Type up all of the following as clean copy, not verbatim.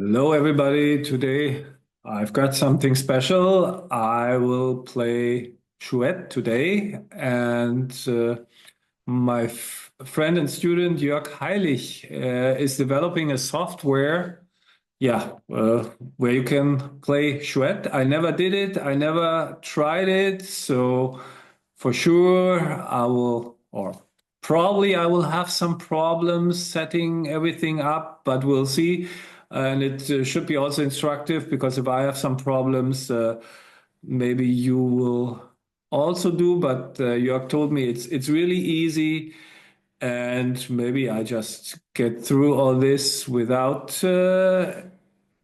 Hello, everybody. Today I've got something special. I will play Chouette today, and my friend and student Jörg Heilig is developing a software, where you can play Chouette. I never did it. I never tried it, so for sure I will, or probably I will have some problems setting everything up, but we'll see. And it should be also instructive because if I have some problems, maybe you will also do. But Jörg told me it's really easy, and maybe I just get through all this without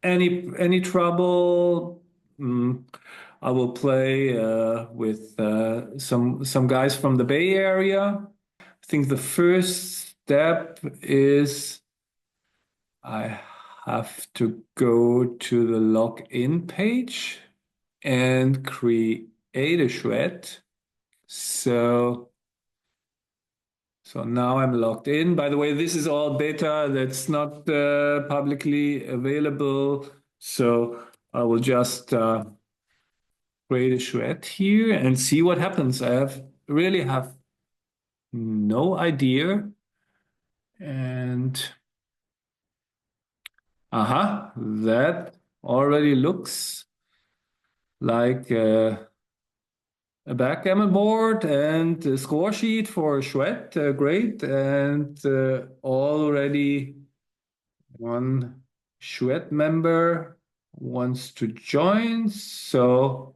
any trouble. Mm, I will play with some guys from the Bay Area. I think the first step is I have to go to the login page and create a shred. So, so now I'm logged in. By the way, this is all beta that's not publicly available. So I will just create a shred here and see what happens. Really have no idea. And that already looks like a backgammon board and a score sheet for Chouette. Great. And already one Chouette member wants to join. So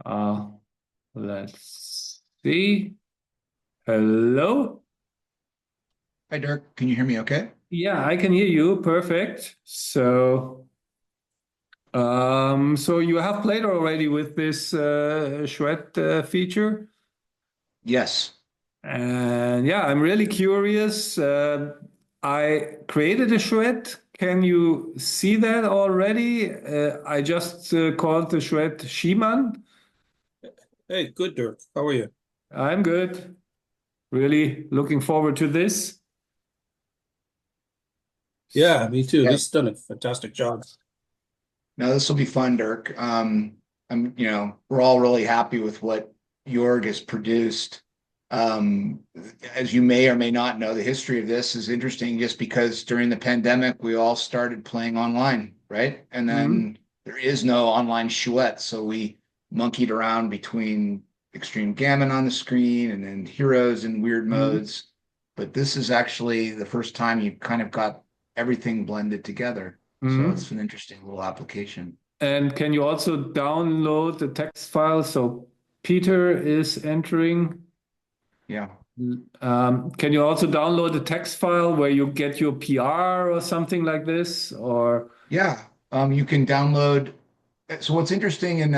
uh, let's see. Hello. Hi, Dirk. Can you hear me okay? Yeah, I can hear you. Perfect. So you have played already with this Chouette feature? Yes. And yeah, I'm really curious. I created a Chouette. Can you see that already? I just called the Chouette Schiemann. Hey, good, Dirk. How are you? I'm good. Really looking forward to this. Yeah, me too. Yeah. This has done a fantastic job. Now this will be fun, Dirk. We're all really happy with what Jorg has produced. Um, as you may or may not know, the history of this is interesting just because during the pandemic, we all started playing online, right? And Mhm. then there is no online Chouette, so we monkeyed around between Extreme Gammon on the screen and then Heroes in weird Mhm. modes. But this is actually the first time you kind of got everything blended together. So Mhm. it's an interesting little application. And can you also download the text file? So Peter is entering. Yeah. Can you also download a text file where you get your PR or something like this? Or Yeah. You can download. So what's interesting in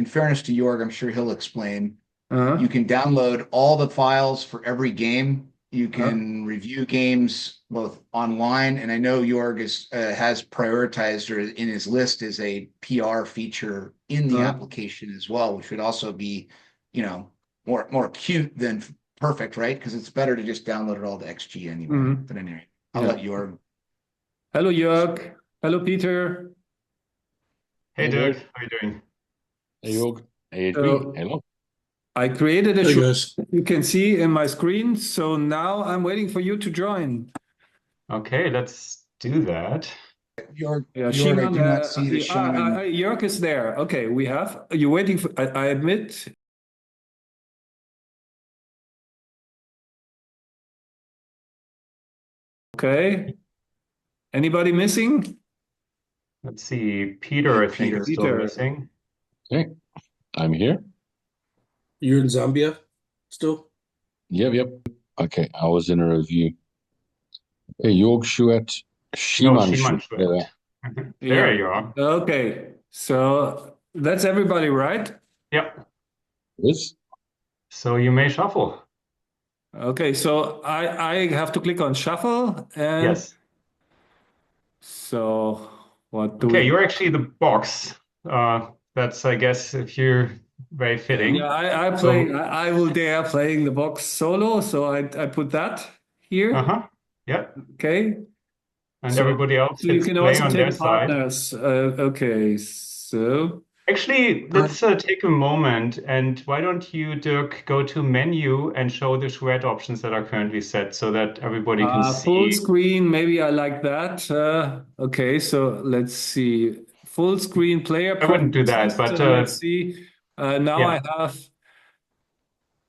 fairness to Jorg, I'm sure he'll explain. You uh, can download all the files for every game. You uh, can review games both online, and I know Jorg has prioritized or in his list is a PR feature in the uh, application as well, which would also be, you know, more cute than perfect, right? Because it's better to just download it all to XG anyway. mhm. But anyway, I'll Yeah. let Jorg. Hello, Jörg. Hello, Peter. Hey Hey Dirk, Dirk, how you doing? hey Jorg, hey it's me. So Hello. I created a Hey, show guys. you can see in my screen. So now I'm waiting for you to join. Okay, let's do that. Yeah, Jorg, I Schiemann, do not see the showing. Jörg is there. Okay, we have. You're waiting for, I admit. Okay. Anybody missing? Let's see. We Peter, I have think, is Peter. still Peter. missing. Okay, I'm here. You're in Zambia still? Yep. Okay, I was in a review. Hey Jorg, Chouette, No, Schiemann Schiemann should. Schmidt. There Yeah. you are. Okay. So that's everybody, right? Yep. Yes. So you may shuffle. Okay. So I have to click on shuffle, and Yes. so what do Okay, we? you're actually the box. That's, I guess, if you're very fitting. Yeah, I So, play. I will dare playing the box solo, so I put that here. uh-huh. Yeah. Okay. And So everybody else so you hits can play also on their take side. partners. Okay. So Actually, let's take a moment and why don't you, Dirk, go to menu and show the Chouette options that are currently set so that everybody can full see. screen. Maybe I like that. Okay. So let's see. Full screen player I wouldn't do that, preferences. but Let's see. Now yeah. I have.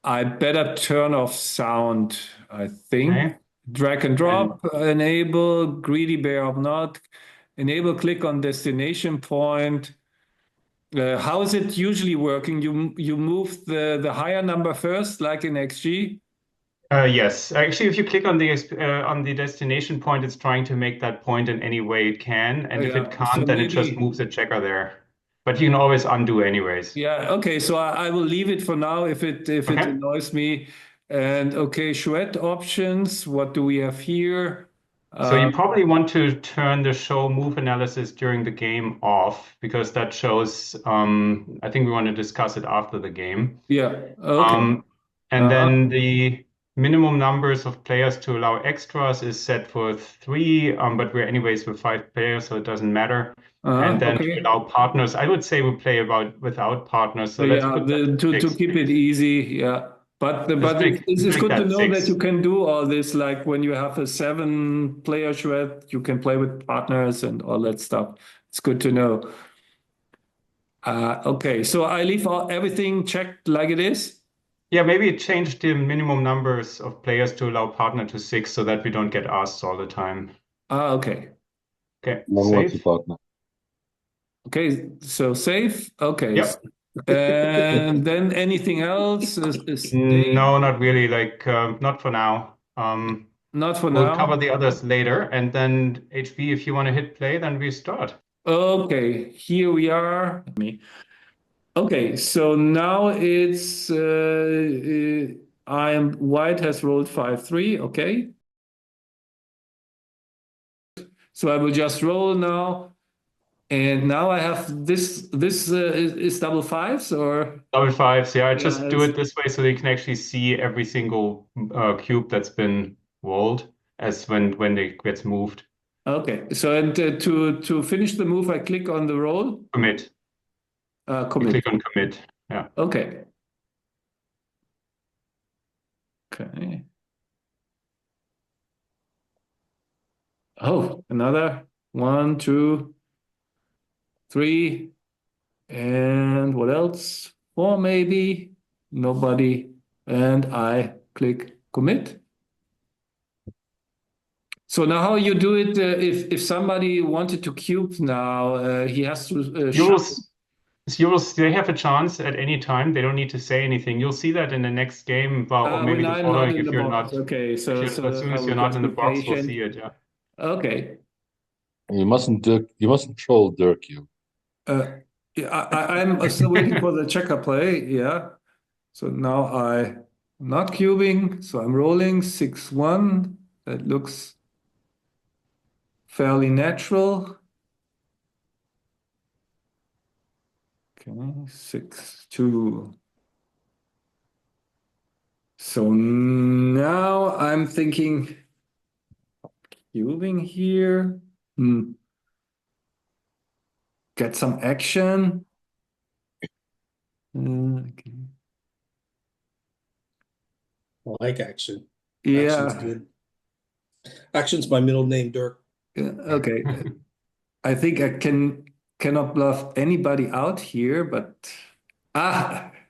I better turn off sound, I think. Okay. Drag and And drop, enable, greedy bear or not, enable click on destination point. How is it usually working? You move the higher number first, like in XG? yes, actually, if you click on the destination point, it's trying to make that point in any way it can, and if it Yeah. So can't, then it just maybe, moves a checker there. But you can always undo anyways. yeah. Okay. So I will leave it for now if it Okay. annoys me. And okay, Chouette options. What do we have here? So you probably want to turn the show move analysis during the game off because that shows, I think we want to discuss it after the game. Yeah. Okay. Um, and Uh-huh. then the minimum numbers of players to allow extras is set for three, but we're anyways with five players, so it doesn't matter. And then to Okay. allow partners, I would say we play about without partners. So let's Yeah, put that at to six. keep it easy, yeah. But it's Let's make good to that know that you six. can do all this. Like when you have a 7-player shred, you can play with partners and all that stuff. It's good to know. Okay, so I leave everything checked like it is. Yeah, maybe change the minimum numbers of players to allow partner to six so that we don't get asked all the time. Okay. Okay, One wants a save. partner. Okay, so save. Okay. Yep. And then anything else is No, not really. Like, not for now. not for We'll cover now. the others later. And then HB, if you want to hit play, then we start. Okay, here we are. Okay, so now it's I am white has rolled 5-3. Okay, so I will just roll now, and now I have this. This is double fives or Double fives. Yeah, I yeah. just do it this way so they can actually see every single cube that's been rolled as when it gets moved. Okay, so and to finish the move, I click on the roll. Commit. You Commit. click on commit. Yeah. Okay. Okay. Oh, another 1, 2, 3. And what else? 4 maybe. Nobody. And I click commit. So now how you do it, if somebody wanted to cube now, he has to You will shuffle. they have a chance at any time. They don't need to say anything. You'll see that in the next game, well, or maybe When the I'm not following in if the you're box. not, Okay, if so you're as so soon I as you're will not just in the be box, we'll patient. see it. Yeah. Okay. And you mustn't troll Dirk, you. Yeah, I'm still waiting for the checker play. Yeah. So now I'm not cubing, so I'm rolling 6-1. That looks fairly natural. Okay, 6-2. So now I'm thinking cubing here. Get some action. Okay. I like action. Action's Yeah. good. Action's my middle name, Dirk. Okay. I think I cannot bluff anybody out here, but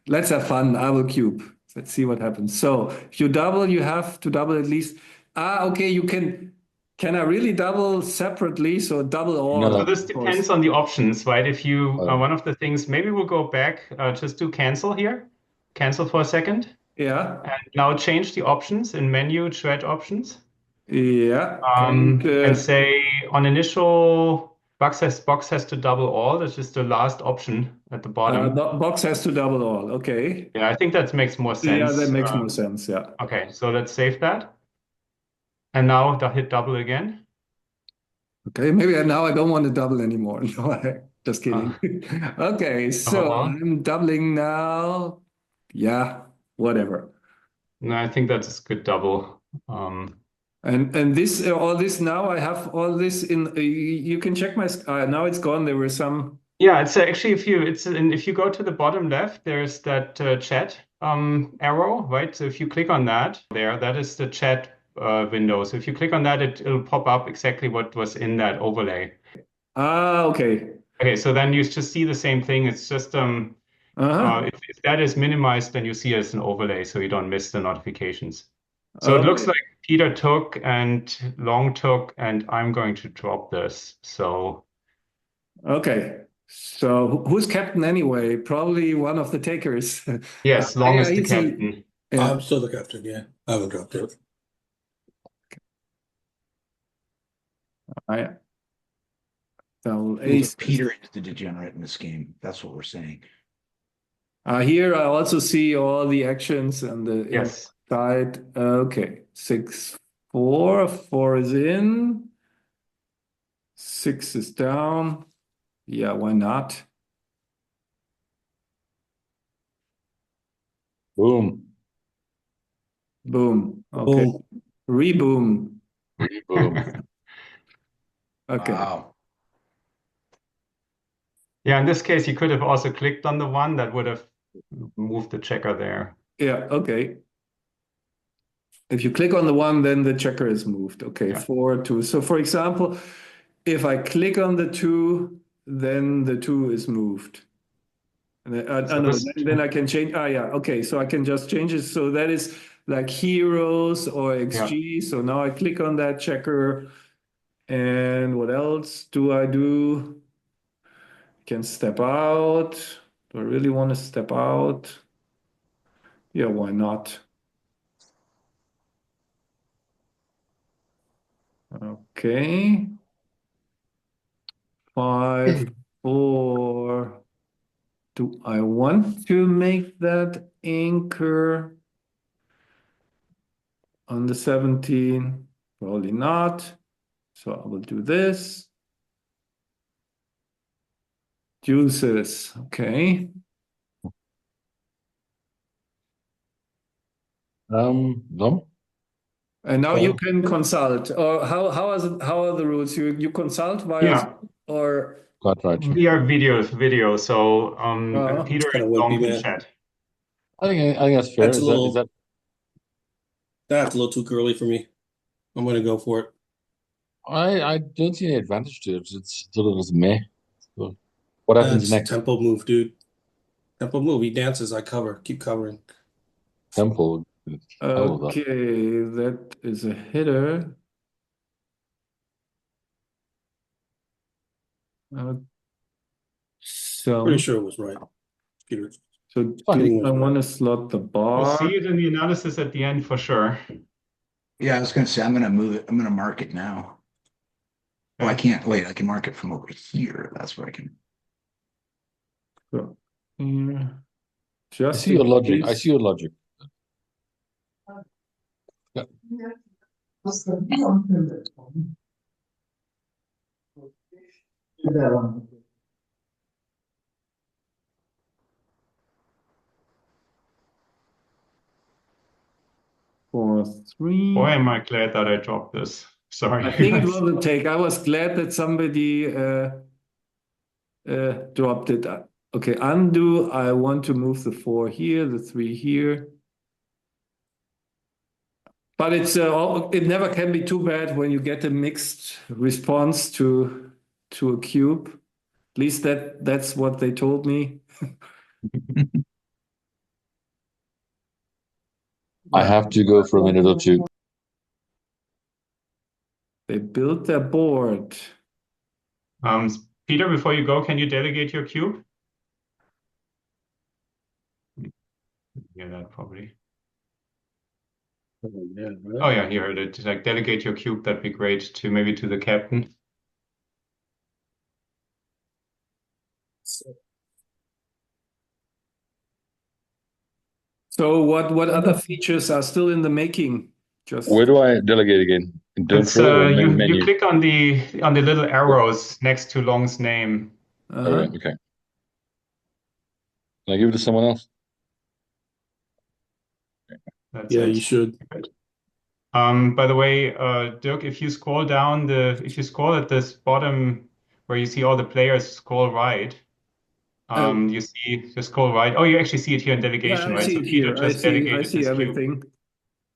let's have fun. I will cube. Let's see what happens. So if you double, you have to double at least. Okay, you can. Can I really double separately? So double all, So No. this of course. depends on the options, right? If you, Uh, one of the things, maybe we'll go back, just do cancel here. Cancel for a second. Yeah, And now change the options in menu, thread options. yeah, and And say on initial box has to double all. That's just the last option at the bottom. box has to double all. Okay. Yeah, I think that makes more Yeah, that sense. makes more sense. Yeah. Okay, so let's save that. And now hit double again. Okay, maybe now I don't want to double anymore. No, Just kidding. Okay, so well, I'm doubling now. Yeah, whatever. no, I think that's a good double. And this all this now I have all this in. You can check my. Now it's gone. There were some. Yeah, it's actually if you go to the bottom left, there's that chat arrow, right? So if you click on that there, that is the chat window. So if you click on that, it'll pop up exactly what was in that overlay. Okay. Okay, so then you just see the same thing. It's just Uh-huh. if that is minimized, then you see it as an overlay, so you don't miss the notifications. So it looks Okay. like Peter took and Long took, and I'm going to drop this. So Okay. So who's captain anyway? Probably one of the takers. yes, Long Yeah, is the easy. captain. Yeah. I'm still the captain, yeah. I haven't dropped it. I double Move ace. Peter into the degenerate in this game. That's what we're saying. Here I also see all the actions and the Yes. inside. Okay. 6, 4. 4 is in. 6 is down. Yeah, why not? Boom. Boom. Okay. Boom. Reboom. Boom. Okay. Wow. Yeah, in this case, you could have also clicked on the one that would have moved the checker there. Yeah, okay. If you click on the one, then the checker is moved. Okay, Yeah. 4, 2. So for example, if I click on the 2, then the 2 is moved. And So no, this, then I can change. Yeah, okay. So I can just change it. So that is like heroes or yeah. XG. So now I click on that checker. And what else do I do? Can step out. Do I really want to step out? Yeah, why not? Okay. 5, 4. Do I want to make that anchor on the 17? Probably not. So I will do this. Juices. Okay. No. And now you Oh. can consult. Or how are the rules? You consult via Yeah. or Quite right. We are video. So uh, Peter Kind and of Long wimpy, can man. chat. I think that's fair. That's a Is little, that that's a little too curly for me. I'm gonna go for it. I don't see any advantage to it. It's sort of as meh. So what happens That's next? tempo move, dude. Tempo move. He dances, I cover. Keep covering. Temple. Hell of that. okay, that is a hitter. Uh, Pretty so sure it was right, Peter. so Fine. do I want to slot the We'll bar? see it in the analysis at the end for sure. Yeah, I was going to say, I'm going to move it. I'm going to mark it now. Oh, I can't wait. I can mark it from over here. That's where I can. So, here. I Just see your in logic. I case. see your logic. Yeah. 4, 3. Boy, am I glad that I dropped this. Sorry, I think it guys. was a take. I was glad that somebody dropped it. Okay, undo. I want to move the 4 here, the 3 here. But it never can be too bad when you get a mixed response to a cube. At least that's what they told me. I have to go for a minute or two. They built their board. Peter, before you go, can you delegate your cube? Yeah, that probably. Yeah, Oh yeah, you heard it. Like delegate your cube, that'd be great to maybe to the captain. So what other features are still in the making? Just Where do I delegate again? In Don't It's Throw or you menu? click on the little arrows next to Long's name. Oh, yeah, okay. Can I give it to someone else? That's Yeah, it. you should. By the way, Dirk, if you scroll down if you scroll at this bottom where you see all the players, scroll right. You see, just scroll right. Oh, you actually see it here in Yeah, delegation, I right? see So it Peter here. I just see delegated this cube. everything.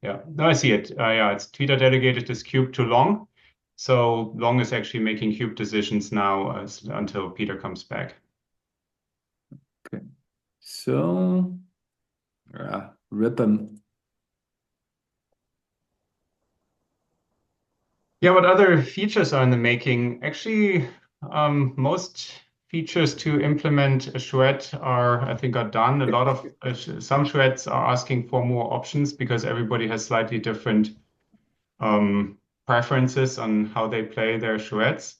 Yeah, no, I see it. Yeah, it's Twitter delegated this cube to Long. So Long is actually making cube decisions now until Peter comes back. Okay. So, rip 'em. Yeah, what other features are in the making? Actually, most features to implement a Chouette I think, are done. A lot of some Chouettes are asking for more options because everybody has slightly different preferences on how they play their Chouettes.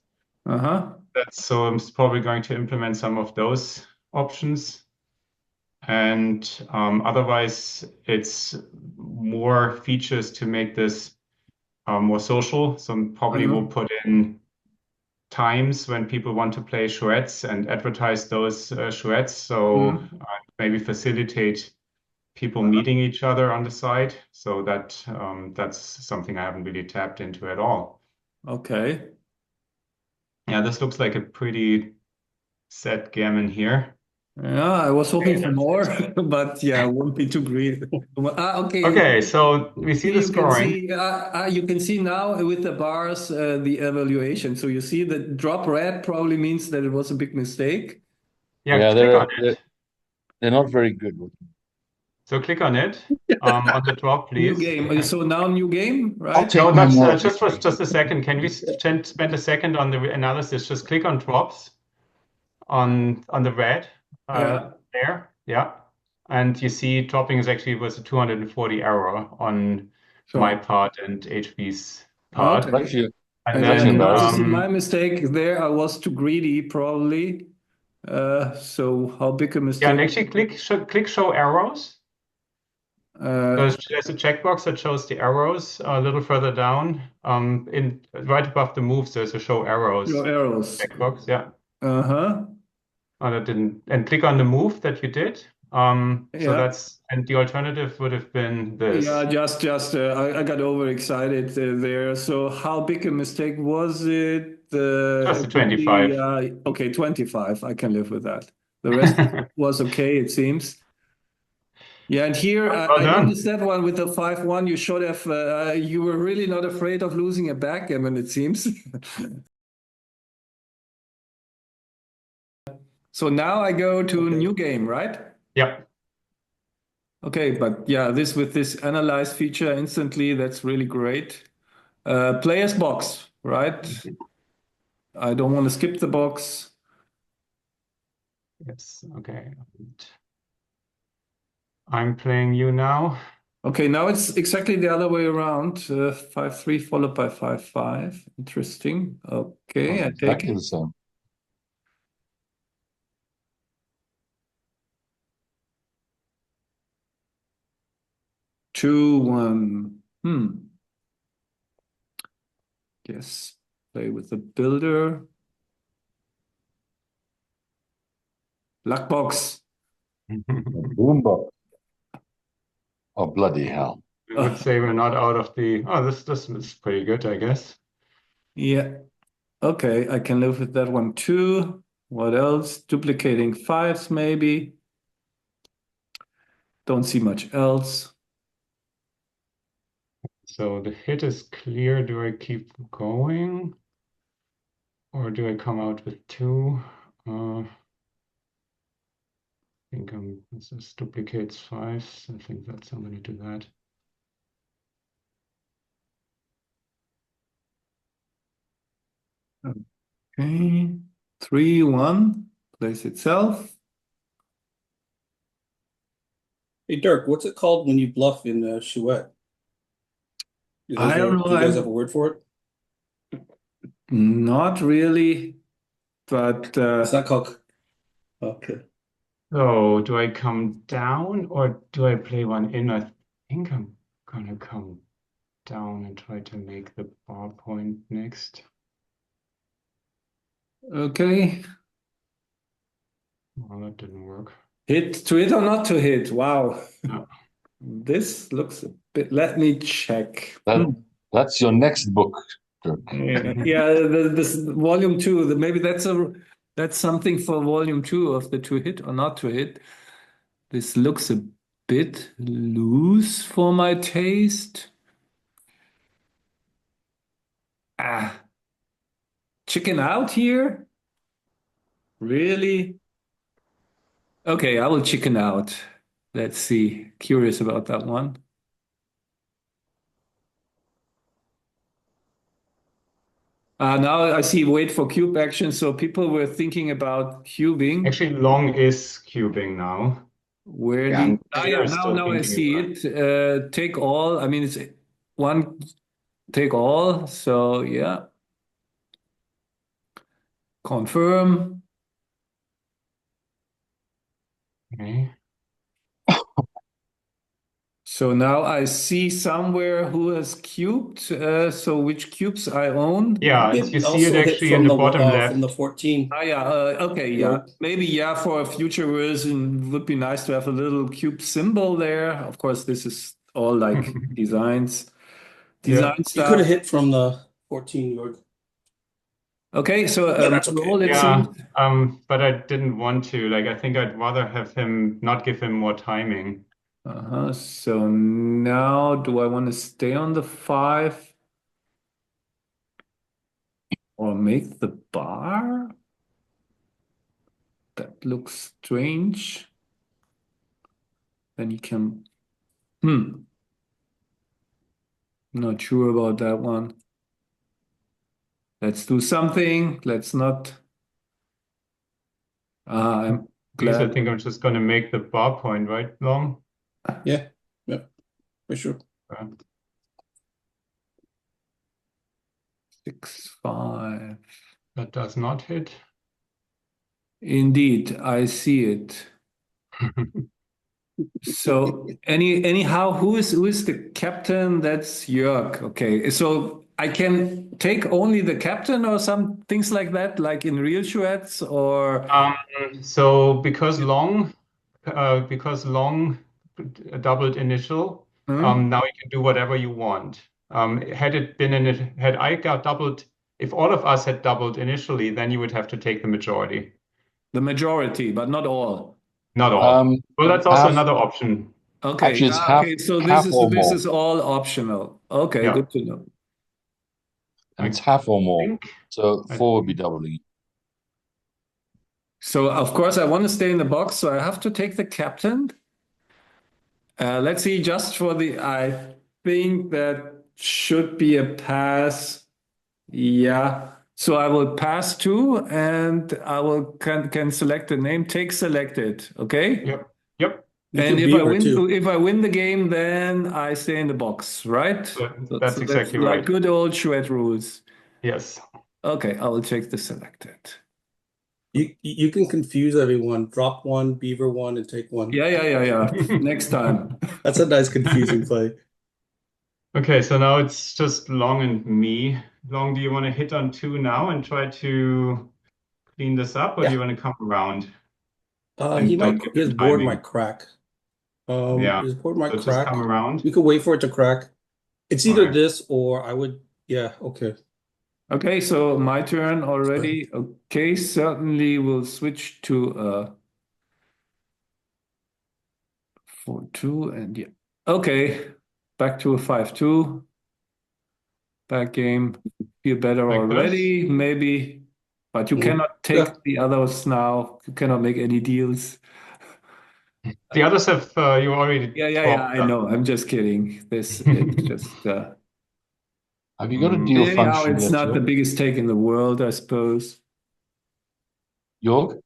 So I'm probably going to implement some of those options. And otherwise, it's more features to make this more social. So probably we'll put in times when people want to play Chouettes and advertise those Chouettes. So maybe facilitate people meeting each other on the site. So that's something I haven't really tapped into at all. Okay. Yeah, this looks like a pretty set gammon here. Yeah, I was hoping for that's more, but yeah, won't be too greedy. Okay. Okay, so we see the You can scoring. see now with the bars the evaluation. So you see the drop red probably means that it was a big mistake. Yeah, Yeah, click on it. they're not very good. So click on it on the drop, New please. game. So now new game, I'll right? take No, my not moral just for victory. just a second. Can we spend a second on the analysis? Just click on drops on the red Yeah. there. Yeah. And you see dropping is actually was a 240 error on my So part and HB's part. okay. Actually, And And it's actually then now you see embarrassing. my mistake there. I was too greedy, probably. So how big a yeah, and mistake? actually click show arrows. Uh, There's a checkbox that shows the arrows a little further down. In right above the moves, there's a show arrows your arrows. checkbox. Yeah. Uh-huh. Oh, that didn't. And click on the move that you did. So Yeah. and the alternative would have been this. Yeah, just I got overexcited there. So how big a mistake was it? Just a It would be 25. okay, 25. I can live with that. The rest was okay, it seems. Yeah, and here Well I done. noticed that one with the 5-1. You should have. You were really not afraid of losing a backgammon, it seems. So now I go to new game, right? Yeah. Okay, but yeah, this with this analyze feature instantly, that's really great. Players box, right? I don't want to skip the box. Yes. Okay. I'm playing you now. Okay, now it's exactly the other way around. 5-3 followed by 5-5. Interesting. Okay, I take Exactly it. the same. 2-1. Yes, play with the builder. Luck box. Boombox. Oh, bloody hell. I would say we're not out of the. Oh, this is pretty good, I guess. Yeah. Okay, I can live with that one too. What else? Duplicating fives, maybe. Don't see much else. So the hit is clear. Do I keep going? Or do I come out with two? I think this duplicates fives. I think I'm going to do that. Okay, 3-1 plays itself. Hey, Dirk, what's it called when you bluff in Chouette? I don't Do you guys have know. a word for it? Not really, but It's not called. Okay. So do I come down or do I play one in? I think I'm gonna come down and try to make the bar point next. okay. Well, that didn't work. Hit to hit or not to hit? Wow. Yeah. This looks a bit. Let me check. That's your next book, Dirk. Yeah, this volume two. Maybe that's something for volume two of the to hit or not to hit. This looks a bit loose for my taste. Chicken out here? Really? Okay, I will chicken out. Let's see. Curious about that one. Now I see wait for cube action. So people were thinking about cubing. Actually, long is cubing now. Where Yeah, the They are still now I thinking see about it. Take all. I mean, it's one take all. So yeah, confirm. Okay. So now I see somewhere who has cubed. So which cubes I own? Yeah, It you see it also hit actually in the bottom from the left. 14. Yeah. Okay. Yeah. York. Maybe. Yeah. For a future version, would be nice to have a little cube symbol there. Of course, this is all like Yeah. design You could have stuff. hit from the 14, York. Okay. So But that's okay. roll it Yeah, seems. but I didn't want to. Like, I think I'd rather have him not give him more timing. So now, do I want to stay on the 5 or make the bar? That looks strange. Then you can. Not sure about that one. Let's do something. Let's not. I'm Because I glad. think I'm just going to make the bar point, right, long? Yeah, yeah, for sure. 6-5. That does not hit. Indeed, I see it. So anyhow, who is the captain? That's Jörg. Okay, so I can take only the captain or some things like that, like in real Chouettes or. So because long doubled initial, Hmm? now you can do whatever you want. Had it been in it, had I got doubled, if all of us had doubled initially, then you would have to take the majority. The majority, but not all. Not all. Well, that's also Half. another option. Okay, Actually, it's half, okay. So this half is or this more, is all optional. Okay, Yeah, good to know. and I it's half or more. think. So I four would be think. doubling. So of course I want to stay in the box, so I have to take the captain. Let's see, just for the, I think that should be a pass. Yeah. So I will pass two, and I will can select the name. Take selected. Okay. Yep. Yep. You And could beaver too. if I win the game, then I stay in the box, right? That's So that's exactly like right. good old Chouette rules. Yes. Okay, I will take the selected. You can confuse everyone. Drop one, beaver one, and take one. Yeah. Next time. That's a nice confusing play. Okay, so now it's just Long and me. Long, do you want to hit on 2 now and try to clean this up, or do you Yeah. want to come around He and might don't give his him board timing? might crack. Yeah, His board might so just come crack. around. We could wait for it to crack. It's All either right. this or I would. Yeah. Okay. Okay, so my turn That's fine. already. Okay, certainly we'll switch to 4-2 and yeah. Okay, back to a 5-2. Back game. Feel better Like this. already, maybe, but you Mhm. cannot Yeah. take the others now. You cannot make any deals. The others have you already Yeah, talked I them. know. I'm just kidding. This is just Have you got a deal anyhow, function it's yet, not the York? biggest take in the world, I suppose. York,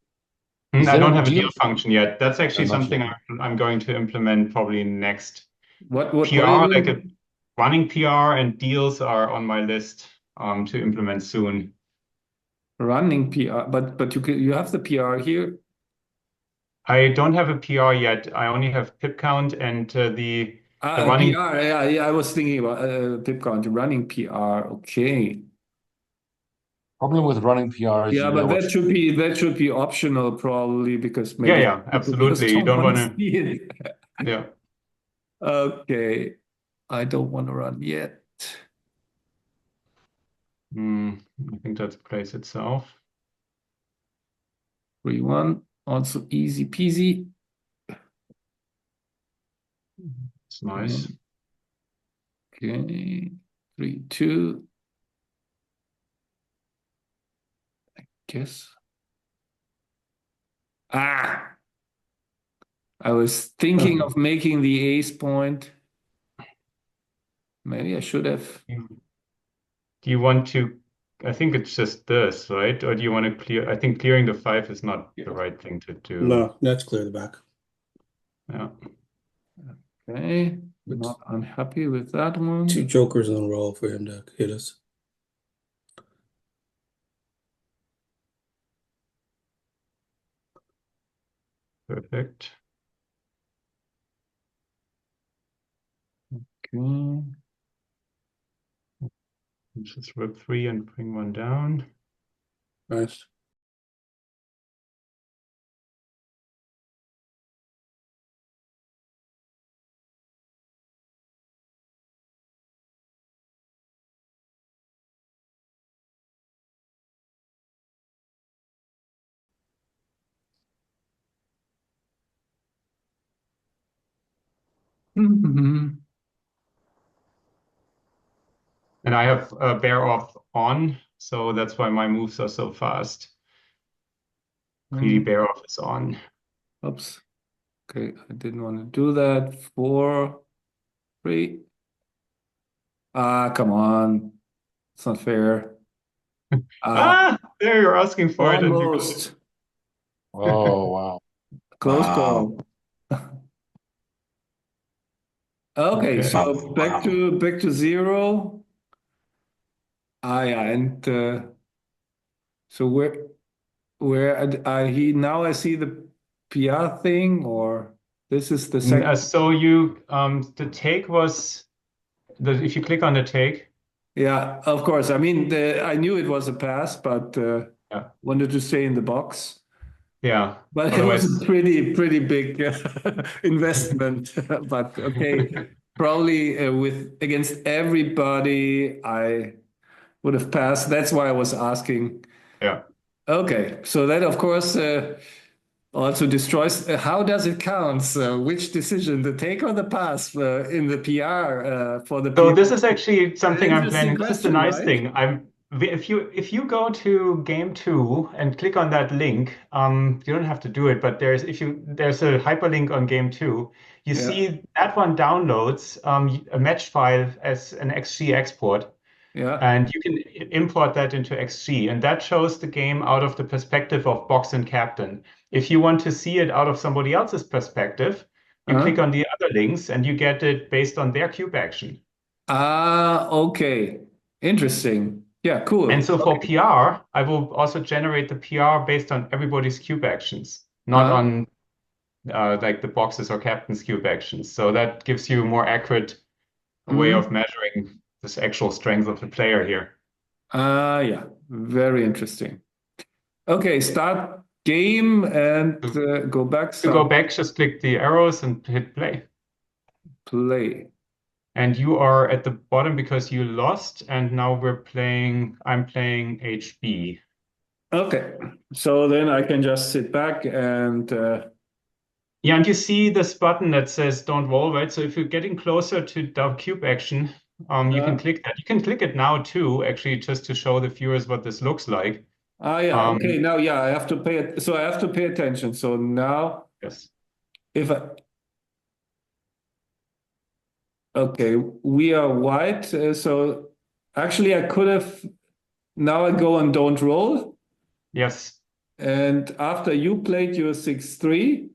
is I there don't a have a deal? deal function yet. That's No, actually not yet. something I'm going to implement probably next. What are you PR, like a doing? running PR and deals are on my list to implement soon. Running PR, but you have the PR here. I don't have a PR yet. I only have pip count and the running. PR. Yeah, I was thinking about pip count, running PR. Okay. Problem with running PR is Yeah, you but know what that should be optional probably because Yeah, maybe yeah, people just absolutely. You don't don't want want to to, see it. yeah. Okay, I don't want to run yet. I think that plays itself. 3-1, also easy peasy. It's nice. Okay, 3-2. Guess. Ah, I was thinking of making the ace point. Maybe I should have. Do you want to, I think it's just this, right? Or do you want to clear? I think clearing the 5 is not the right thing to do. No, let's clear the back. Yeah. Okay, not unhappy with that one. 2 jokers on a roll for him to hit us. Perfect. Okay. Just rip 3 and bring 1 down. Nice. Mhm. And I have bear off on, so that's why my moves are so fast. Greedy bear off is on. Oops. Okay, I didn't want to do that. 4, 3. Ah, come on. It's not fair. There you're asking for it and you got it. Almost. Oh wow. Close Wow. call. Okay, Okay. so back to 0. Ah, yeah, and so he now I see the PR thing, or this is the second. So you the take was if you click on the take, Yeah, of course. I mean, I knew it was a pass, but yeah, wanted to stay in the box. yeah. But it was Otherwise, a pretty big investment. But okay, probably with against everybody, I would have passed. That's why I was asking. yeah. Okay, so that of course also destroys. How does it count? Which decision, the take or the pass in the PR for the So PR? this is actually something I'm Interesting planning. This is the question, nice right? thing. If you go to game 2 and click on that link, you don't have to do it, but there's a hyperlink on game 2. You Yeah, see that one downloads a match file as an XG export. yeah. And you can import that into XG, and that shows the game out of the perspective of box and captain. If you want to see it out of somebody else's perspective, you click Huh? on the other links and you get it based on their cube action. Ah, okay. Interesting. Yeah, And cool. so for Okay. PR, I will also generate the PR based on everybody's cube actions, not Uh, on like the boxes or captain's cube actions. So that gives you a more accurate way of mhm. measuring this actual strength of the player here. Yeah, very interesting. Okay, start game and go back, To go start back, just click the arrows and hit play. play. And you are at the bottom because you lost, and now I'm playing HB. Okay, so then I can just sit back and Yeah, and you see this button that says don't roll, right? So if you're getting closer to the cube action, you can uh, click that. You can click it now too, actually, just to show the viewers what this looks like. yeah, Um, okay, now yeah, I have to pay it. So I have to pay attention. So now yes. if I okay, we are white. So actually I could have now I go and don't roll. Yes. And after you played your 6-3,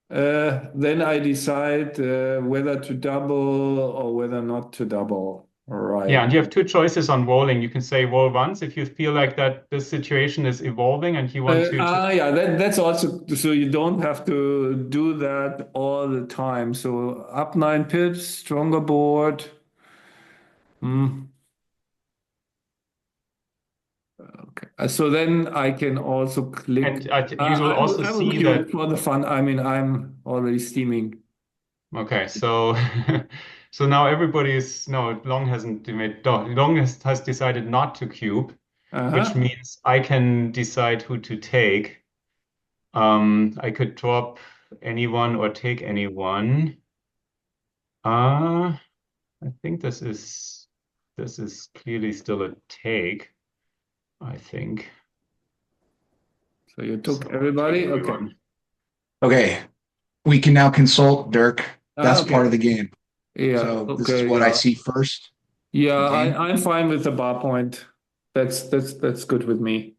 then I decide whether to double or whether not to double. Yeah, Right. and you have two choices on rolling. You can say roll once if you feel like that this situation is evolving and you want to just Yeah, that's also so you don't have to do that all the time. So up 9 pips, stronger board. Hmm. Okay. So then I can also click. And you will also I will see cube that. for the fun. I mean, I'm already steaming. Okay, so so now everybody is no Long hasn't made no, Long has decided not to cube, which Uh-huh. means I can decide who to take. I could drop anyone or take anyone. I think this is clearly still a take, I think. So you So took I'll take everybody? Okay. everyone. Okay, we can now consult Dirk. That's part of Okay. the game. Yeah. So this is Okay. what I Yeah. see first. Yeah. Okay. I'm fine with the bar point. That's good with me.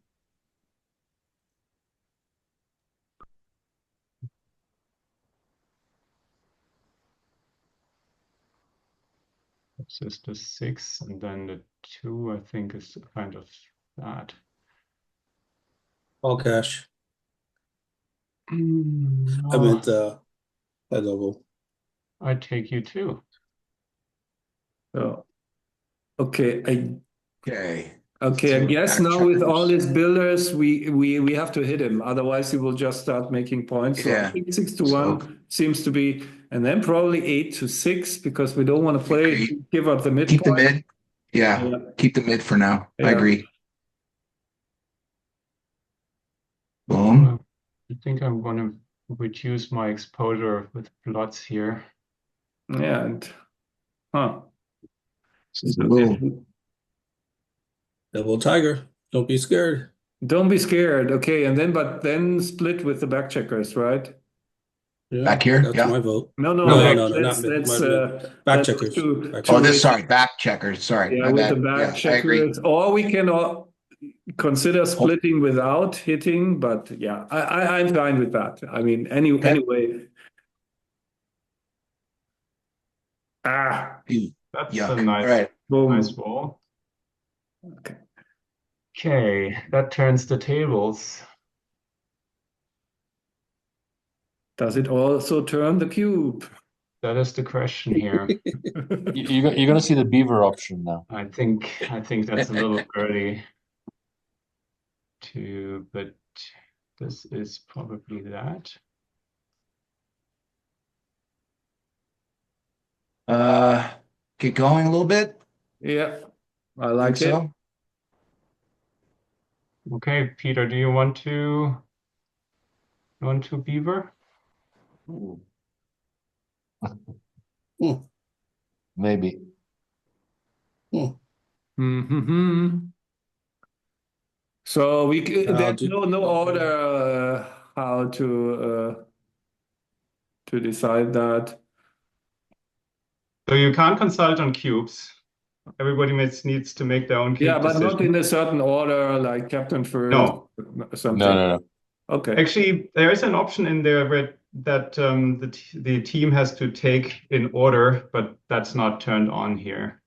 This is the 6, and then the 2, I think, is kind of that. All cash. I No, meant high level. I take you too. So, okay. Okay. Okay. I So guess back now with all checkers. his builders, we have to hit him. Otherwise, he will just start making points. So I Yeah. think 6 to So 1 seems to be, and then probably 8 to 6 because we don't want to I play, agree. give up the Keep the midpoint. mid. Yeah. Yeah. Keep the mid for now. I Yeah. agree. Well, Boom. I think I'm going to reduce my exposure with blots here. Yeah. And, huh. This is a So little. Double tiger. Don't be scared. don't be scared. Okay. And then, but then split with the back checkers, right? Yeah, Back here? that's Yeah. my vote. No, no, No, No, no, back, no, no, not that's, mid. that's, My mid. Back that's checkers. too, Back Oh, too checkers. this, risky. sorry, back checkers. Sorry, Yeah, my with the bad. back Yeah, I agree. checkers, or we can consider Hold, splitting without hitting, but yeah, I'm fine with that. I mean, okay. anyway, ah, Ew, that's a yuck. All nice, right. nice boom. wall. Okay. Okay, that turns the tables. Does it also turn the cube? That is the question here. You're going to see the beaver option now. I think that's a little early to, but this is probably that. Get going a little bit. Yeah, I Think like it. so. Okay, Peter, do you want to beaver? Ooh, Hmm, maybe. hmm. Hmm. So I'll there's do. no order how to decide that. So you can't consult on cubes. Everybody needs to make their own Yeah, cube but not in decision. a certain order, like captain first, No, something. No. Okay. actually, there is an option in there where that the team has to take in order, but that's not turned on here.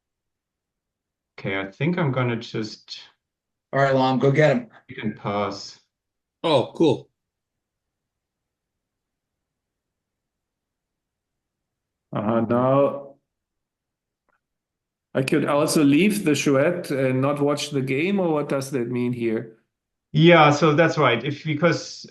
Okay, I think I'm gonna just All right, Lom, go get him. you can pass. Oh, cool. Now I could also leave the Chouette and not watch the game, or what does that mean here? Yeah, so that's right. If because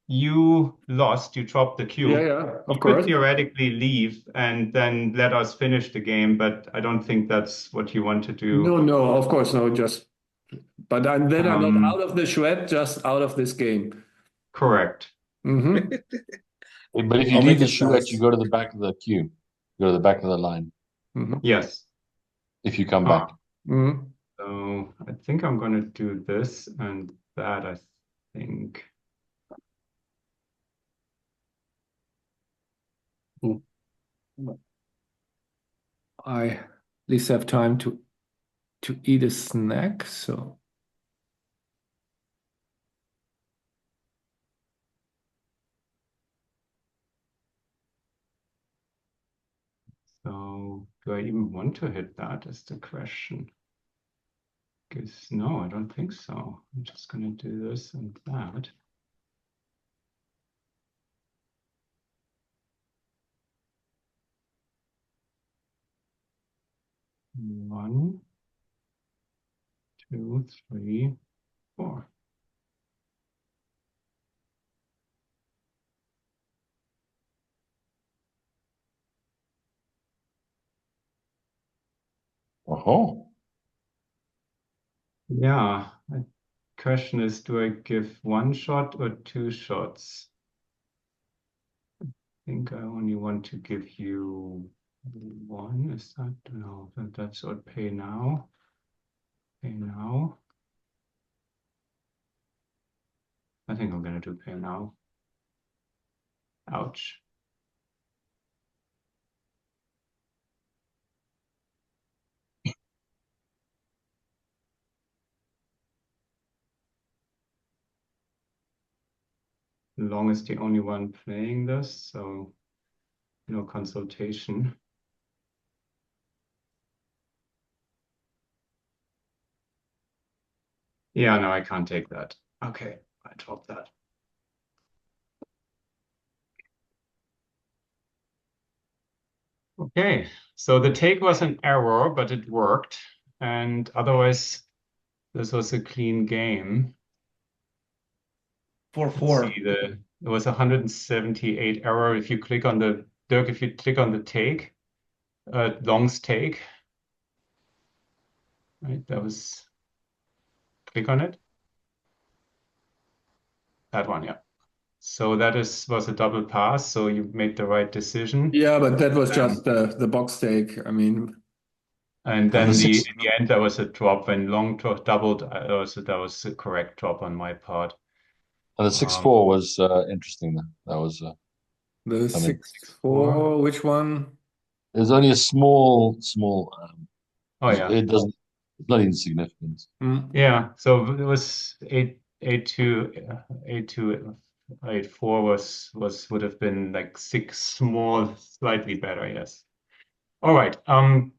you lost, you dropped the Yeah, cube. yeah, You of could course. theoretically leave and then let us finish the game, but I don't think that's what you want to No, do. no, of course, no, just, but then I'm not out Um, of the Chouette, just out of this game. correct. Hmm. But if you I'll leave make the it chouette, you fast. go to the back of the queue. Go to the back of the line Hmm. Yes. if you come back. Ah, Hmm. so I think I'm gonna do this and that, I think. Hmm. I at least have time to eat a snack, so. So do I even want to hit that is the question. Guess no, I don't think so. I'm just gonna do this and that. One, 2, 3, 4. Oh, Yeah. The question is, do I give 1 shot or 2 shots? I think I only want to give you 1. Is that? No, that's what pay now. Pay now. I think I'm gonna do pay now. Ouch. Long is the only one playing this, so no consultation. Yeah, no, I can't take that. Okay, I drop that. Okay, so the take was an error, but it worked. And otherwise, this was a clean game. 4-4. See, it was 178 error. If you click on the Dirk, if you click on the take, Long's take, right? That was click on it. That one, yeah. So that was a double pass. So you made the right decision. Yeah, but that was just the box take. I mean, And the then in six, the end, there was a drop when Long doubled. So that was a correct drop on my part. and the 6-4 was interesting. That was, the I mean, 6-4, which one? there's only a small. Oh yeah, It doesn't. It's not insignificant. Mm. yeah. So it was 8-2, 8-2, 8-4 would have been like 6 small, slightly better. Yes. All right.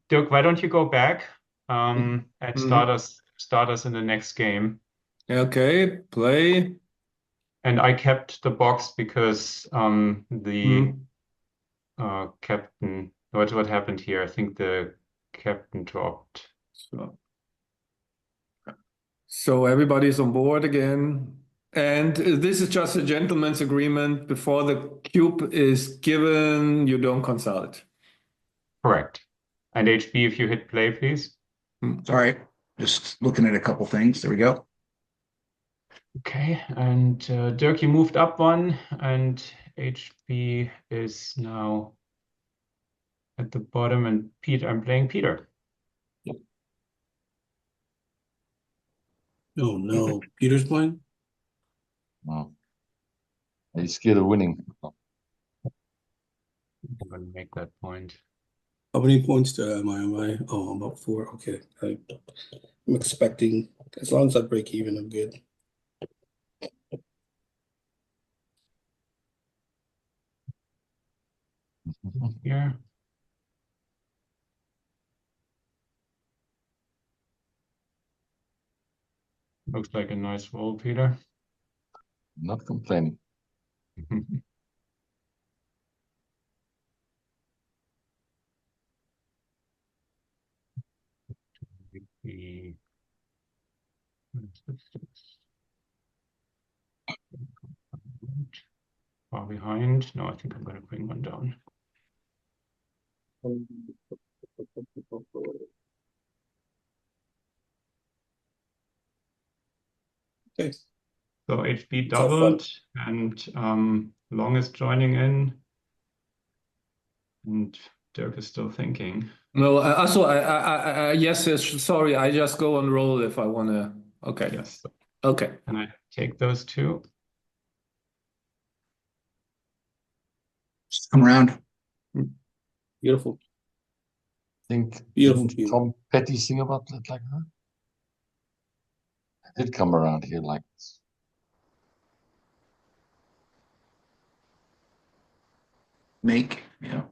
Dirk, why don't you go back and Mhm. start us in the next game? Okay, play. And I kept the box because the Mm. captain. What happened here? I think the captain dropped. So everybody's on board again. And this is just a gentleman's agreement. Before the cube is given, you don't consult. Correct. And HB, if you hit play, please. Sorry, just looking at a couple things. There we go. Okay. And Dirk, you moved up 1, and HB is now at the bottom. And Peter, I'm playing Peter. Oh no, Peter's playing? No. Are you scared of winning? I'm going to make that point. How many points am I? Oh, I'm up 4. Okay. I'm expecting, as long as I break even, I'm good. Here. Looks like a nice roll, Peter. Not complaining. The far behind. No, I think I'm going to bring one down. Okay. So HB It's all fun. doubled, and Long is joining in, and Dirk is still thinking. No, also, yes, yes, sorry, I just go on roll if I want to. Okay. Yes. Okay. Can I take those 2? Just come around. Beautiful. Think Beautiful, didn't beautiful. Tom Petty sing about it like that? I did come around here like this. Make, yeah.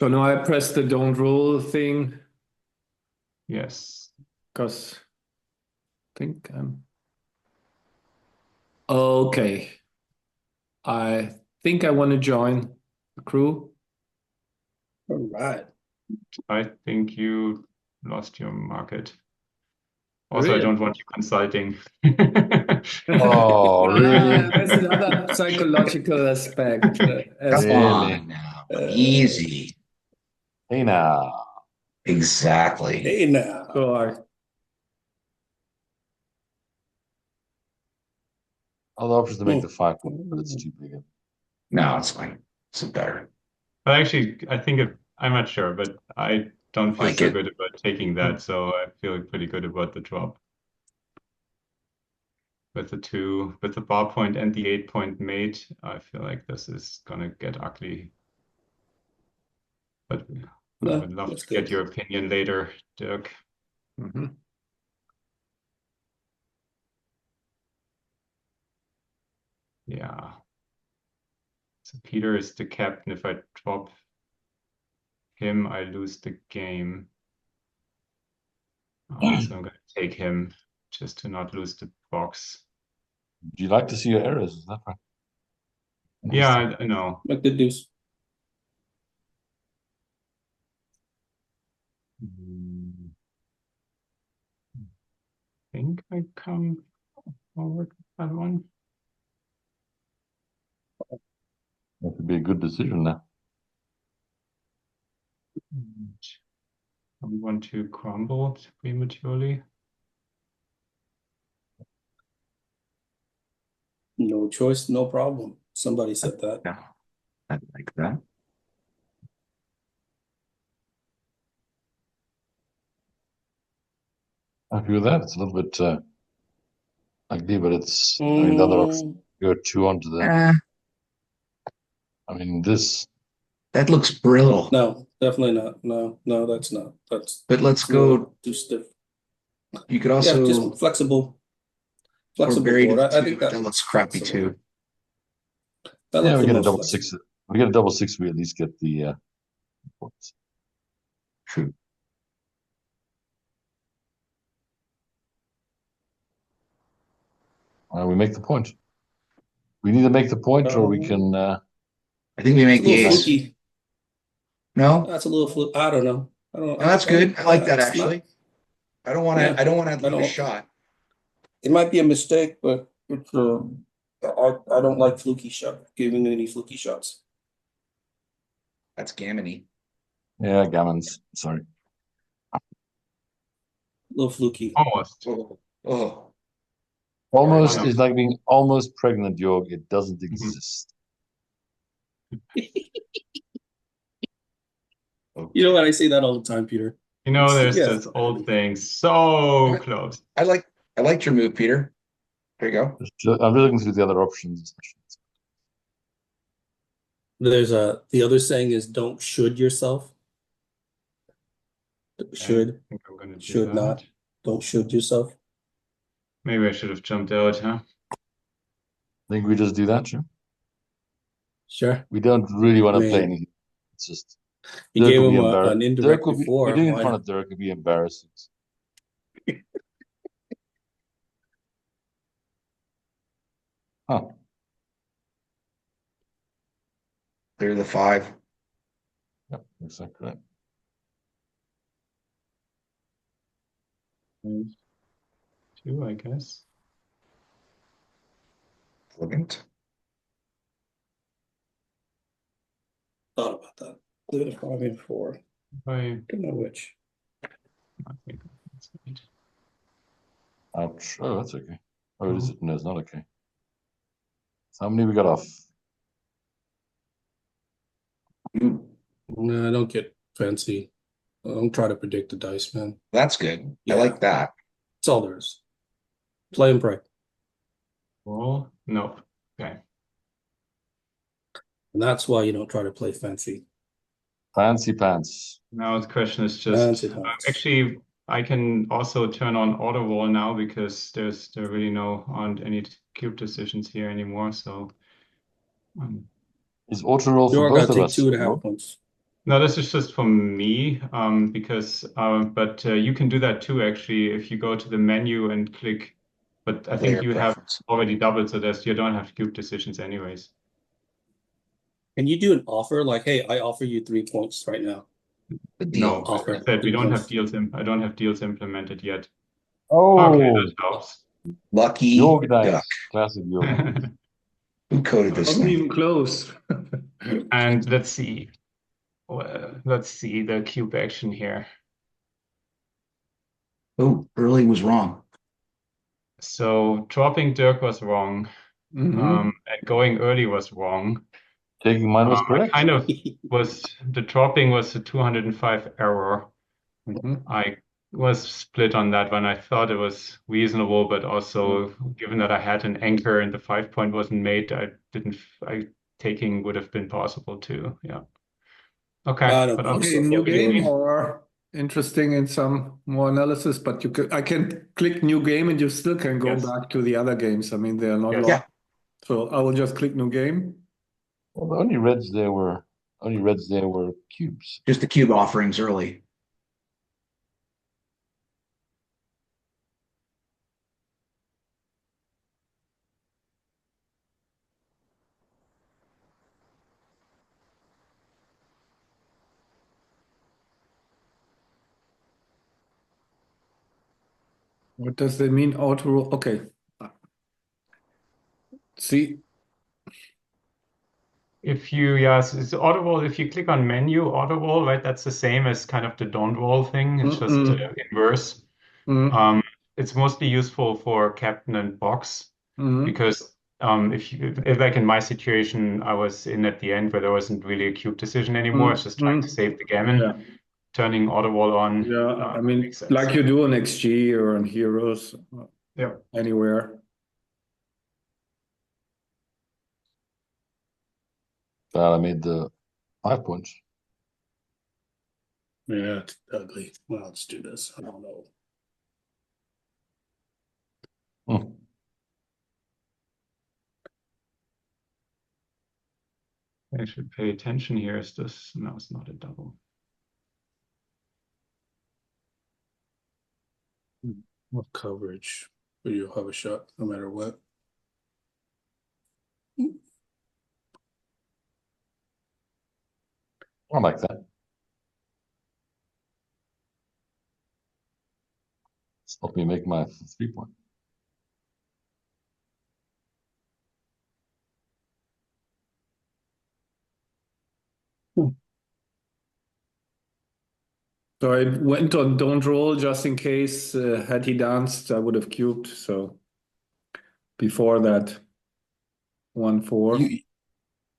So now I press the don't roll thing Yes. because I think I'm okay. I think I want to join the crew. All right. I think you lost your market. Also, I Really? don't want you consulting. Oh, really? There's another psychological aspect as Come well. Really? on now. Uh, Easy. Hey now. Exactly. Hey now. Sure. Other options to make the 5 point, but it's too big. No, it's fine. It's better. But actually, I think I'm not sure, but I don't feel Like so it. good about taking that, so I feel pretty good about the drop. With the bar point and the 8-point mate, I feel like this is gonna get ugly. But I No, would love that's to get good. your opinion later, Dirk. Mhm. Yeah. So Peter is the captain. If I drop him, I lose the game. So I'm gonna take him just to not lose the box. Do you like to see your errors? Is that right? Yeah, I know. Like the deuce. I think I come forward with that one. That could be a good decision now. We want to crumble prematurely. No choice, no problem. Somebody said that. Yeah. I like that. Happy with that. It's a little bit ugly, but it's, I mean, the other option, go 2 onto the, I mean, this, That looks brittle. No, definitely not. No, that's not. But let's it's a little go. too stiff. You could Yeah, also just flexible or buried board. I two. think That looks crappy flexible. too. That yeah, looks we the get a most double flexible. 6. We get a double 6, we at least get the points. True. We make the point. We need to make the point, or we can. I think we It's make a the little ace. fluky. No, That's a little fluke. I don't know. I don't. no, that's good. I like that it's actually. not- I don't want to. Yeah, I don't want to I leave a don't- shot. It might be a mistake, but it's I don't like fluky shot. Giving any fluky shots. That's gammony. Yeah, gammons. Sorry. A little fluky. Almost. Oh, Almost Sorry. is like being almost pregnant, Jorg. It doesn't exist. You know what? I say that all the time, Peter. You know, there's Yeah. this old thing so close. I liked your move, Peter. There you go. I'm looking through the other options. There's the other saying is don't should yourself. Should, I think I'm gonna do should that. not. Don't should yourself. Maybe I should have jumped out, huh? I think we just do that, sure. Sure. We don't really want to play Man. anything. It's just You Dirk gave would be him embarrassed. an indirect Dirk would be, before. we're doing it in Why front not? of Dirk would be embarrassing. Huh. Clear the 5. Yep, exactly right. Two, I guess. Elegant. Thought about that. Clear the 5 and 4. I Don't know which. think that's right. Ouch. Oh, that's okay. Oh, is it? No, it's not okay. So how many we got off? No, I don't get fancy. I don't try to predict the dice, man. That's good. Yeah. I like that. That's all there is. Play and pray. Roll? No. Okay. And that's why you don't try to play fancy. Fancy pants. Now the question is Fancy just pants. actually I can also turn on auto roll now because there really aren't any cube decisions here anymore. So Is auto roll for You're both gonna of take us? 2.5 points. no, this is just for me because but you can do that too actually if you go to the menu and click. But I think Player you have preference. already doubled, so you don't have cube decisions anyways. Can you do an offer like, hey, I offer you 3 points right now? The No, deal. Offer. I said we don't have Details. deals. I don't have deals implemented yet. Okay, Oh, that helps. Lucky York duck. dice. Classic York. Who coded this Wasn't thing? even close. And let's see. Well, let's see the cube action here. Oh, early was wrong. So dropping Dirk was wrong. Mhm. And going early was wrong. Taking mine was I correct. kind of the dropping was a 205 error. Mhm. I was split on that one. I thought it was reasonable, but also given that I had an anchor and the 5 point wasn't made, taking would have been possible too. Yeah. Okay, I don't but think Okay, so. new Fuck game York. or interesting in some more analysis, but I can click new game and you still can go yes, back to the other games. I mean, they are not yes. long. Yeah, So I will just click new game. Well, the only reds there were cubes. just the cube offerings early. What does that mean? Auto. Okay. See. If you, yes, it's auto roll. If you click on menu auto roll, right, that's the same as kind of the don't roll thing. It's just Mm-mm. inverse. Mm-mm. It's mostly useful for captain and box Mm-mm. because if like in my situation, I was in at the end where there wasn't really a cube decision anymore. I was just trying to Mm-mm. save the gammon. Yeah. Turning auto roll on Yeah. I mean, makes sense. like you do on XG or on Heroes, Yeah. anywhere. Glad I made the 5 points. Yeah, it's ugly. Well, let's do this. I don't know. Hmm. I should pay attention here. Is this? No, it's not a double. What coverage? But you'll have a shot no matter what. I like that. Help me make my 3 point. So I went on don't roll just in case had he danced, I would have cubed. So before that, 1-4.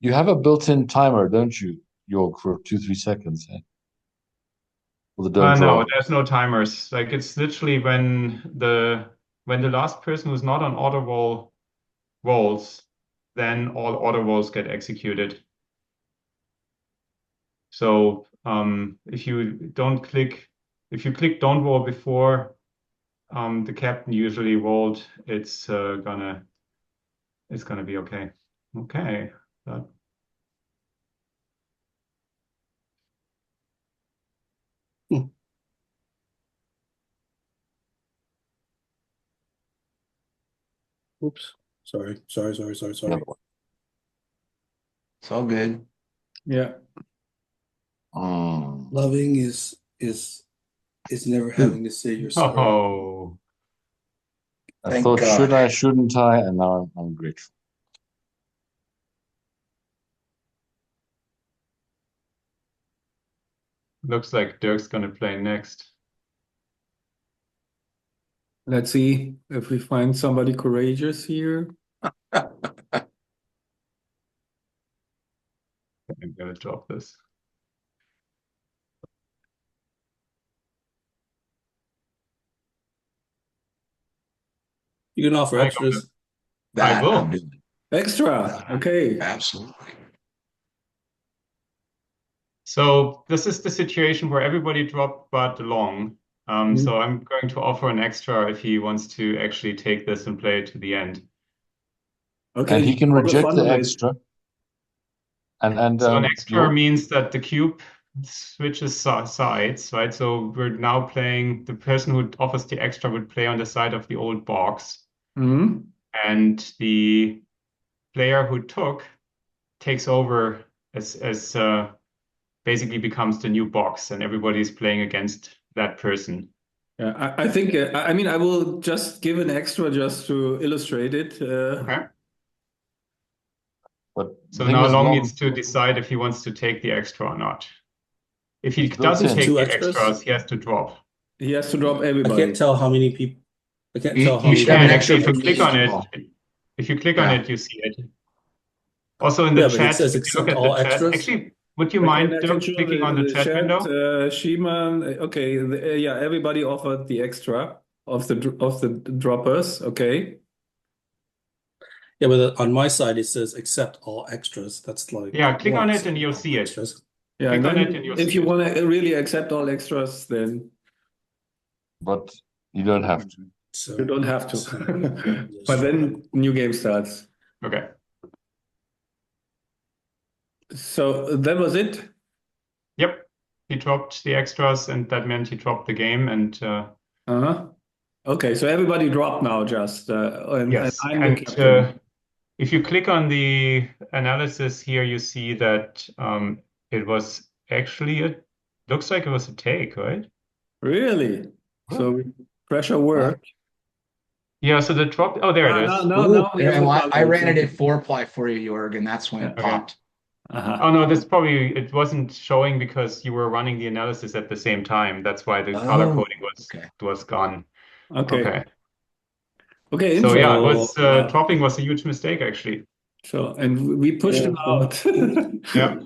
You have a built-in timer, don't you, York, for 2-3 seconds, eh? For the don't No, draw. there's no timers. Like it's literally when the last person who's not on auto roll rolls, then all auto rolls get executed. So if you click don't roll before the captain usually rolled, it's gonna be okay. Okay. That, Oops. Sorry. The other one. It's all good. Yeah. Mm. Loving is never having to say you're sorry. oh, I Thank thought, God. shouldn't I? And now I'm grateful. looks like Dirk's gonna play next. Let's see if we find somebody courageous here. I'm gonna drop this. You can offer I got it. extras. I That will. I'm doing. Extra. Okay. Absolutely. So this is the situation where everybody dropped but long. So I'm going to offer an extra if he wants to actually take this and play it to the end. Okay. And he can For the reject fun the of it. extra. And So an extra York, means that the cube switches sides, right? So we're now playing, the person who offers the extra would play on the side of the old box, Mhm. and the player who took takes over as basically becomes the new box, and everybody's playing against that person. Yeah, I think, I mean, I will just give an extra just to illustrate it. Okay. But So the thing now is, Long Long needs to decide if he wants to take the extra or not. If he It's built doesn't in. take Two the extras? extras, he has to drop. He has to drop I everybody. can't tell how many people. I can't tell how You many should have an people. extra Actually, if for you click these on people. it, if you click on Yeah. it, you see it. Also in the Yeah, but it chat, says if you look accept at all the chat, extras. actually, would you I mind can Dirk show clicking on the chat window? Schiemann. Okay, yeah, everybody offered the extra of the droppers. Okay. Yeah, but on my side it says accept all extras. That's like Yeah, click on once, it and you'll all see it. extras. Yeah, Click and on then it and you'll if see you it. want to really accept all extras, then but you don't have to. So you don't have to. But then new game starts. Okay. So that was it. Yep. He dropped the extras, and that meant he dropped the game. And Uh-huh. Okay, so everybody dropped now, just and yes, I'm the and captain. if you click on the analysis here, you see that it was actually looks like it was a take, right? Really? So pressure worked. Yeah, so the drop, oh, there it is. Now we have Yeah, the well, I ran it colors. at 4-ply for you, Jorg, and that's when it Okay. popped. Uh-huh. Oh no, this probably it wasn't showing because you were running the analysis at the same time. That's why the color Oh, coding okay. was gone. Okay. Okay. Interesting. So yeah, it was So, dropping was a huge mistake actually. So and we pushed him out. Yeah.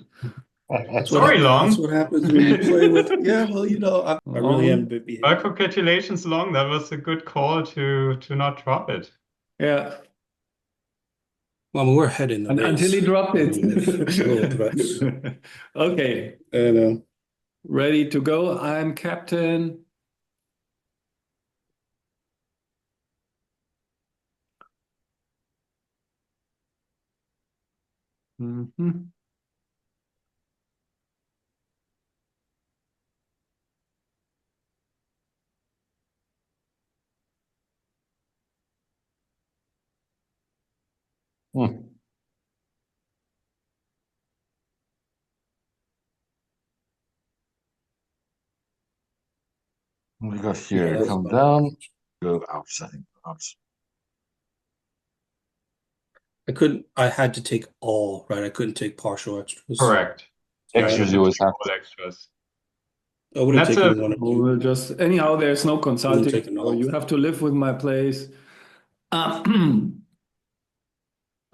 that's Sorry, that's Long. what happens when you play with. Yeah, well, I really am a bit Well, behaved. congratulations, Long. That was a good call to not drop it. Yeah. Well, I mean, we're ahead in the race. Until he dropped it. Little threats. Okay. And Ready to go. I'm captain. Mhm. Hmm. We got here, Yeah, come down, go out, I think. Out. I had to take all, right? I couldn't take partial extras. Correct. Extras you always have All to. extras. I would have That's taken one or two. We'll just anyhow. There's no consulting, taken so all. you have to live with my place.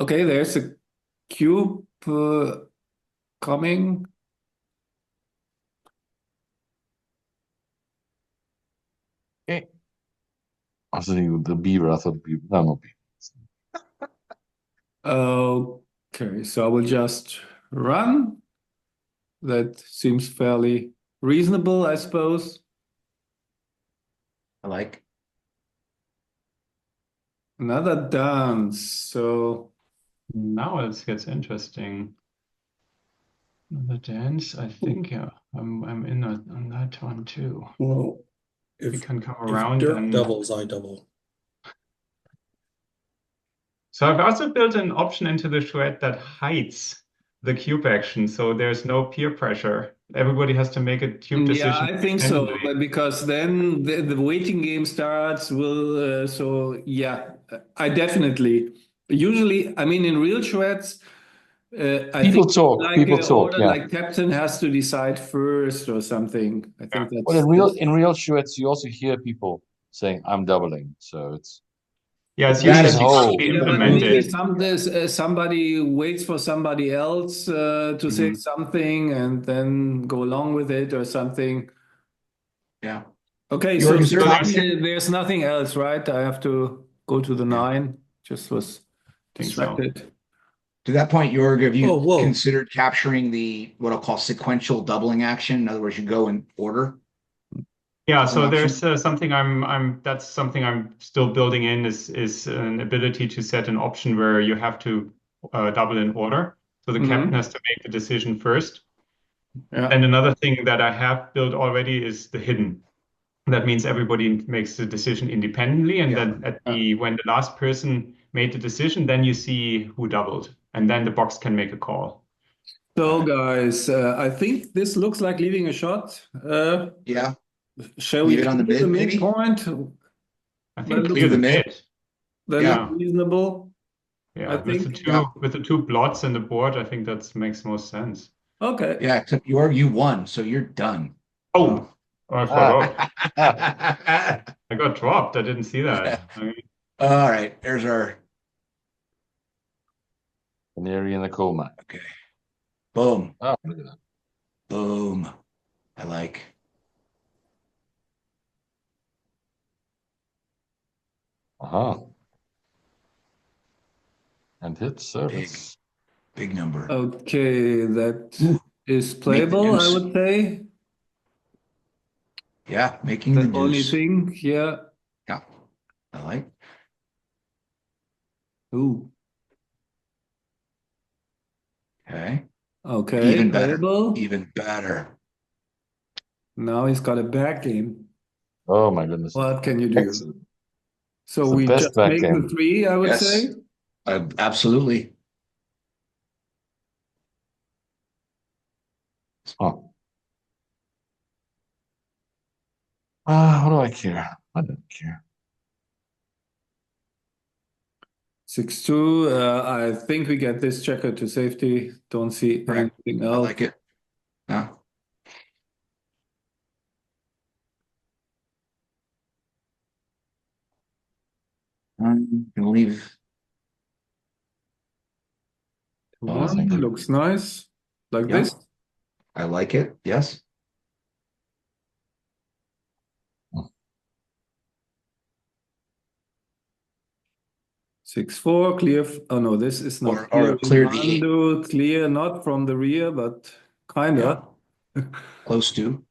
Okay, there's a cube coming. Okay. I was thinking the beaver, I thought beaver. No, not beaver. Okay, so I will just run. That seems fairly reasonable, I suppose. I like. Another dance. So Now it gets interesting. The dance, I think, yeah, I'm in on that one too. Well, We if can come if around Dirk and doubles, I double. so I've also built an option into the Chouette that hides the cube action, so there's no peer pressure. Everybody has to make a cube yeah, decision I think so, independently. because then the waiting game starts. So yeah, I definitely. Usually, I mean, in real Chouettes, I People think talk, like people talk, order yeah. like captain has to decide first or something. I think Yeah. Well, in real Chouettes, you also hear people saying, I'm doubling. So it's Yeah, it's That usually is differently Yeah, but maybe implemented. somebody waits for somebody else to say Mhm. something and then go along with it or something. Yeah. Okay, Jorg, so is there an So option? there's nothing else, right? I have to go to the Yeah. 9. Just was think so. distracted. To that point, Jorg, have you Oh, whoa. considered capturing the what I'll call sequential doubling action? In other words, you go in order. Yeah, As an so option? there's something that's something I'm still building in is an ability to set an option where you have to double in order. So the captain has to make the decision first. Yeah. And another thing that I have built already is the hidden. That means everybody makes the decision independently, and Yeah. then when the last person made the decision, then you see who doubled, and then the box can make a call. So, guys, I think this looks like leaving a shot. Yeah, Shall we leave it on the clear the mid, maybe? midpoint? I That think looks, clear Leave the the mid. mid. that Yeah. looks reasonable, I Yeah, think. Yeah. with the two blots in the board, I think that makes most sense. Okay. Yeah, except you won, so you're done. Oh, I forgot. All I got dropped. I didn't see that. right, there's our Canary in the coal mine. okay. Boom, Oh, look at that. boom. I like. Uh-huh. And hit Big, service. big number. Okay, that Ooh, is make the playable, I deuce. would say. Yeah, making the The only deuce. thing, yeah. Yeah, I like. Ooh, Okay, okay, even better, playable. even better. Now he's got a back game. Oh my goodness. What can you do? Excellent. So It's the we best just back make the game. 3, I would Yes, say. absolutely. Huh. What do I care? I don't care. 6-2. I think we get this checker to safety. Don't see Correct. anything I else. like it. Yeah. I'm gonna leave. Oh, thank you. Looks nice. Like Yeah, this. I like it. Yes. 6-4, clear. Oh no, this is not Or clear. We clear the eight. undo, clear, not from the rear, but Yeah, kinda. close to.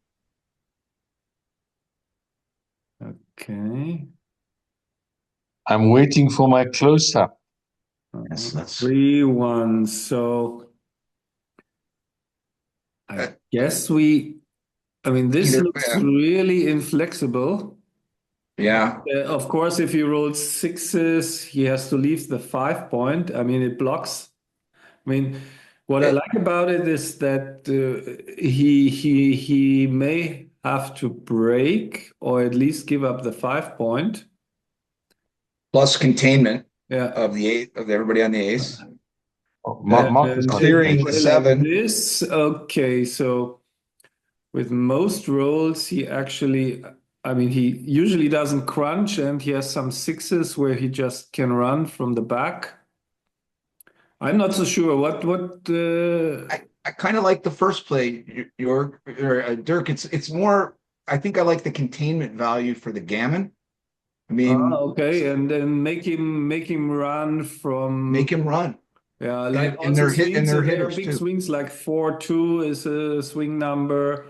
Okay. I'm waiting for my close-up. Yes, that's 3-1. So uh, I guess I mean, this either. looks Yeah. really inflexible. Yeah. Of course, if he rolls sixes, he has to leave the 5 point. I mean, it blocks. I mean, what I It, like about it is that he may have to break or at least give up the 5 point. plus containment Yeah. of the eight of everybody on the ace. Oh, Mark is And not if you Clearing the play patient. like 7. this, okay, so with most rolls, he actually, I mean, he usually doesn't crunch and he has some sixes where he just can run from the back. I'm not so sure what I kind of like the first play, your or Dirk. It's more. I think I like the containment value for the gammon. I mean, okay, and then make him run make from him run, like and also they're hit and swings, they're and there are hitters big too. swings like 4-2 is a swing number.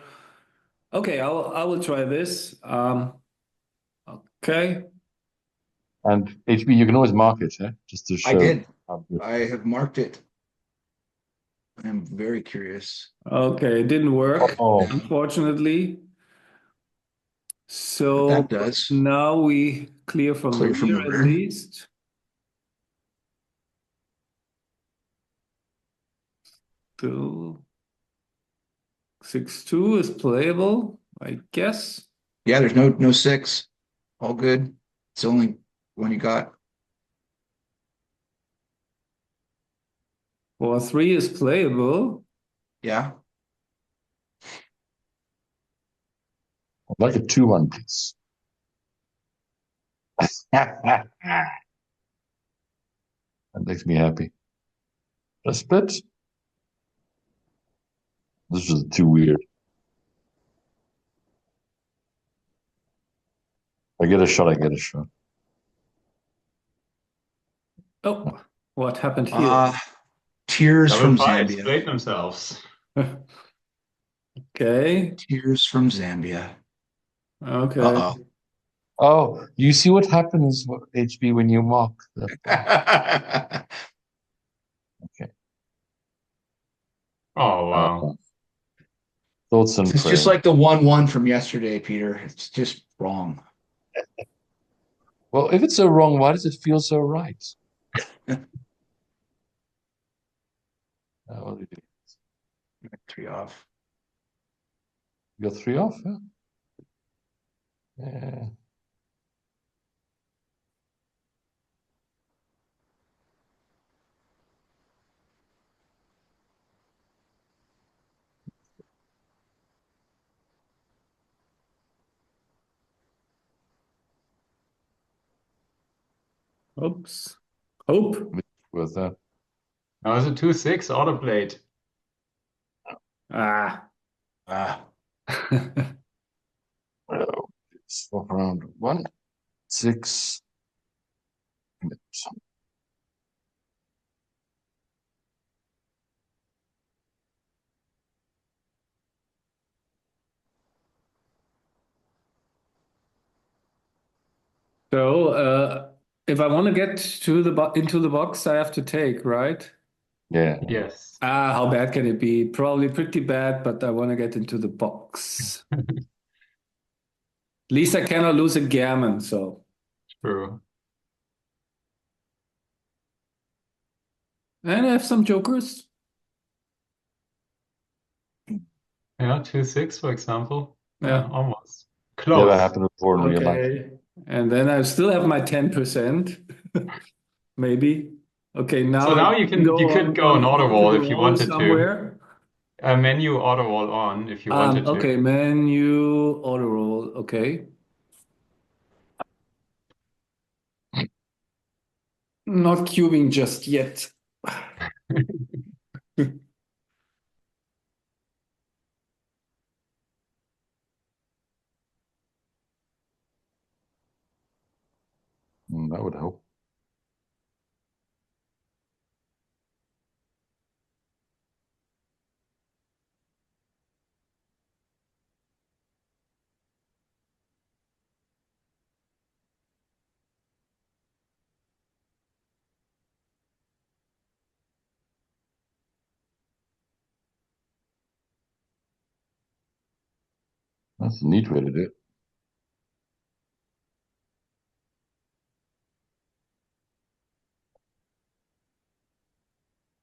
Okay, I will try this. Okay. And HB, you can always mark it, just to I show did. how good. I have marked it. I'm very curious. Okay, it didn't work, Oh, unfortunately. But So that does now we clear from the clear from the rear at rear. least. So 6-2 is playable, I guess. Yeah, there's no 6. All good. It's the only one you got. 4-3 is playable. Yeah. I'd like a 2-1, please. That makes me happy. A split? This is too weird. I get a shot, I get a shot. Oh, what happened here? Tears Double from fights Zambia. played themselves. Okay, Tears from Zambia. okay. Uh-oh. Oh, you see what happens, HB, when you mark the okay. Oh wow. Thoughts and It's just prayers. like the 1-1 from yesterday, Peter. It's just wrong. Well, if it's so wrong, why does it feel so right? What do you do? 3 off. You got 3 off, yeah? Yeah. Oops. Hope. With that. Now it's a 2-6 autoplate. Ah. Swap around 1, 6. So, if I want to get to the into the box, I have to take, right? Yeah. Yes. How bad can it be? Probably pretty bad, but I want to get into the box. At least I cannot lose a gammon, so. True. And I have some jokers. Yeah, 2-6, for example. Yeah. Almost. Never Close. happened before in real life. Okay. And then I still have my 10%, maybe. Okay, now So now I you can go could go on on auto roll if you roll wanted to. somewhere. Menu auto roll on if you wanted to. Okay, menu auto roll. Okay. Not cubing just yet. That would help. That's a neat way to do it.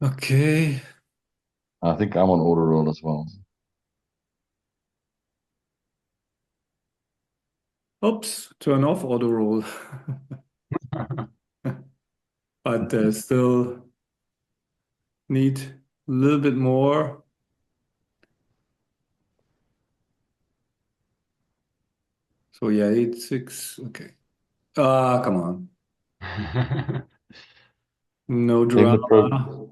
Okay. I think I'm on auto roll as well. Oops, turn off auto roll. But still need a little bit more. So yeah, 8-6. Okay. Come on. No Blame the drama.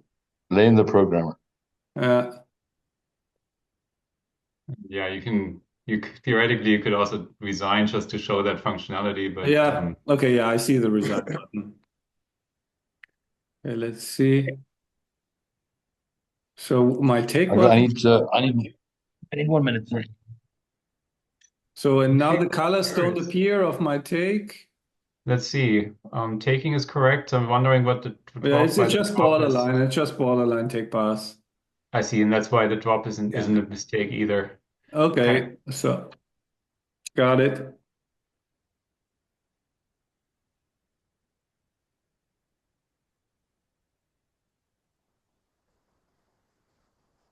blame the programmer. Yeah, theoretically you could also resign just to show that functionality, but Yeah. Okay. Yeah, I see the resign button. Okay, let's see. So my take was. I need 1 minute. Sorry. So and now the colors don't appear of my take. let's see. Taking is correct. I'm wondering what the Yeah, drop it's by the just drop is. borderline. It's just borderline take pass. I see, and that's why the drop isn't Yeah. a mistake either. Okay, so got it.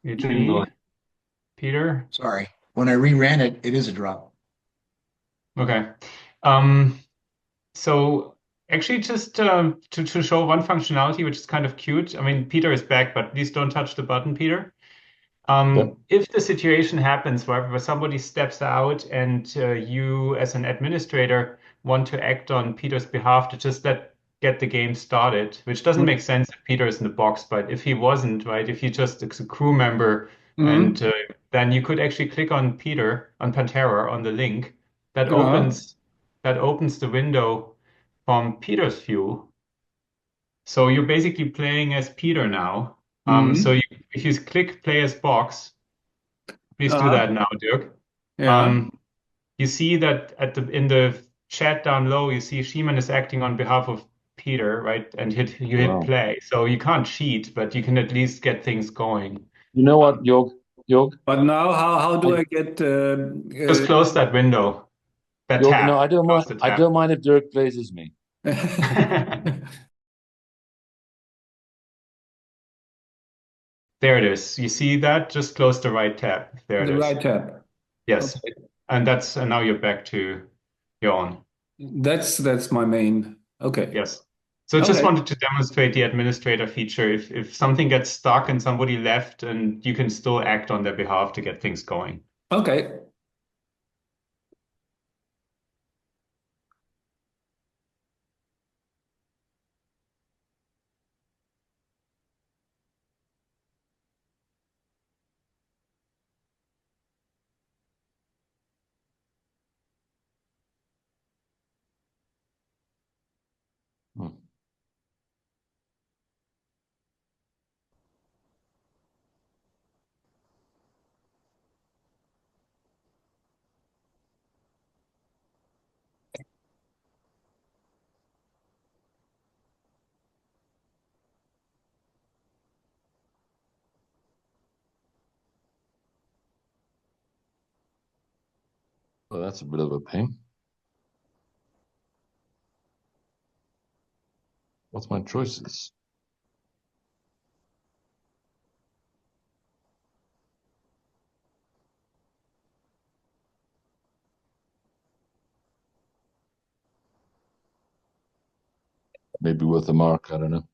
HB, Peter. Sorry. When I reran it, it is a drop. Okay. So actually just to show one functionality, which is kind of cute. I mean, Peter is back, but please don't touch the button, Peter. If the situation happens where somebody steps out and you as an administrator want to act on Peter's behalf to just get the game started, which doesn't make sense if Peter is in the box, but if he wasn't, right, if he just is a crew member and then you could actually click on Peter, on Pantera, on the link that opens the window from Peter's view. So you're basically playing as Peter now. So if you click play as box, please do that now, Dirk. Yeah. You see that in the chat down low, you see Schiemann is acting on behalf of Peter, right? And you hit play. So you can't cheat, but you can at least get things going. You know what, Jörg? But now how do I get Just close that window. That Jörg, tab. no, I don't Close mind. the I tab. don't mind if Dirk plays as me. There it is. You see that? Just close the right tab. There it The is. right tab. Yes. Okay. And now you're back to your own. That's my main. Okay. Yes. So just Okay. wanted to demonstrate the administrator feature. If something gets stuck and somebody left, and you can still act on their behalf to get things going. Okay. Hmm. Well, that's a bit of a pain. What's my choices? Maybe with a mark, I don't know.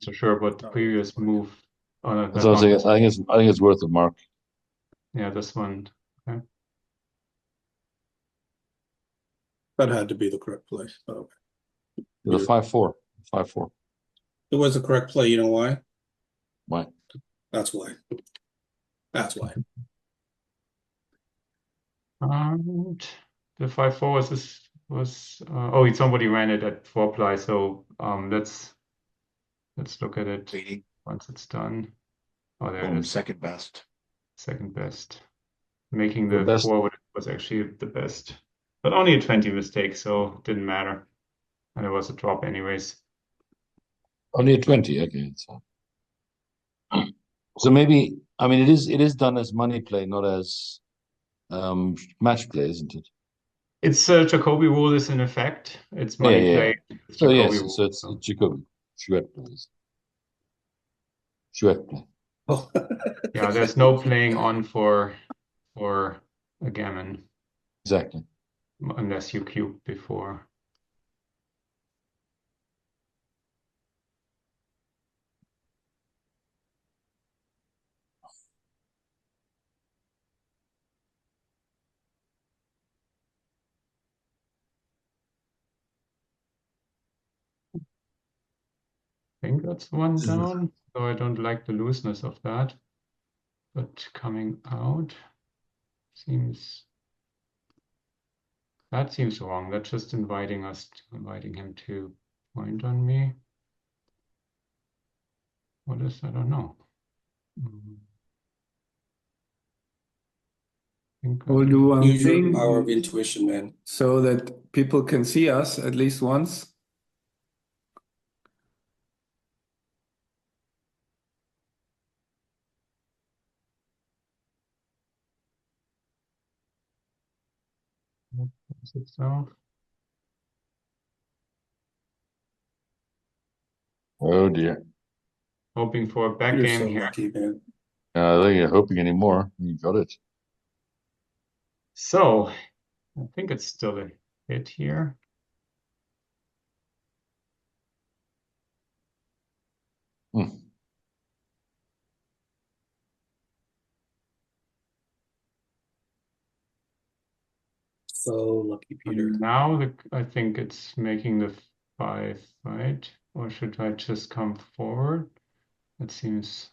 So sure about the previous move. Oh, no, That's that what I'm one saying. was, I think it's worth a mark. yeah, this one. Okay. That had to be the correct play. Oh, The 5-4. 5-4. it was the correct play. You know why? Why? That's why. That's why. And the 5-4 oh, somebody ran it at 4-ply. So let's look at it Leading. once it's done. Oh, there it Boom, is. second best. Second best. Making The the best. forward was actually the best, but only a 20 mistake, so didn't matter. And it was a drop anyways. Only a 20. Okay. So maybe, I mean, it is done as money play, not as match play, isn't it? It's Jacobi rule is in effect. It's Yeah, money yeah, yeah. play. It's So Jacobi yes, rule. so it's So Jacobi. Chouette plays. Chouette play. Oh. yeah, there's no playing on for a gammon Exactly. unless you cube before. I think that's one down, though I don't like the looseness of that. But coming out seems that seems wrong. That's just inviting him to point on me. What is? I don't know. We'll do one Use your thing power of intuition, man. so that people can see us at least once. Itself. Oh dear. Hoping for a back You're game so here. lucky, man. I think you're hoping anymore. You got it. So I think it's still a hit here. Hmm. So lucky, Peter. And now I think it's making the 5, right? Or should I just come forward? It seems,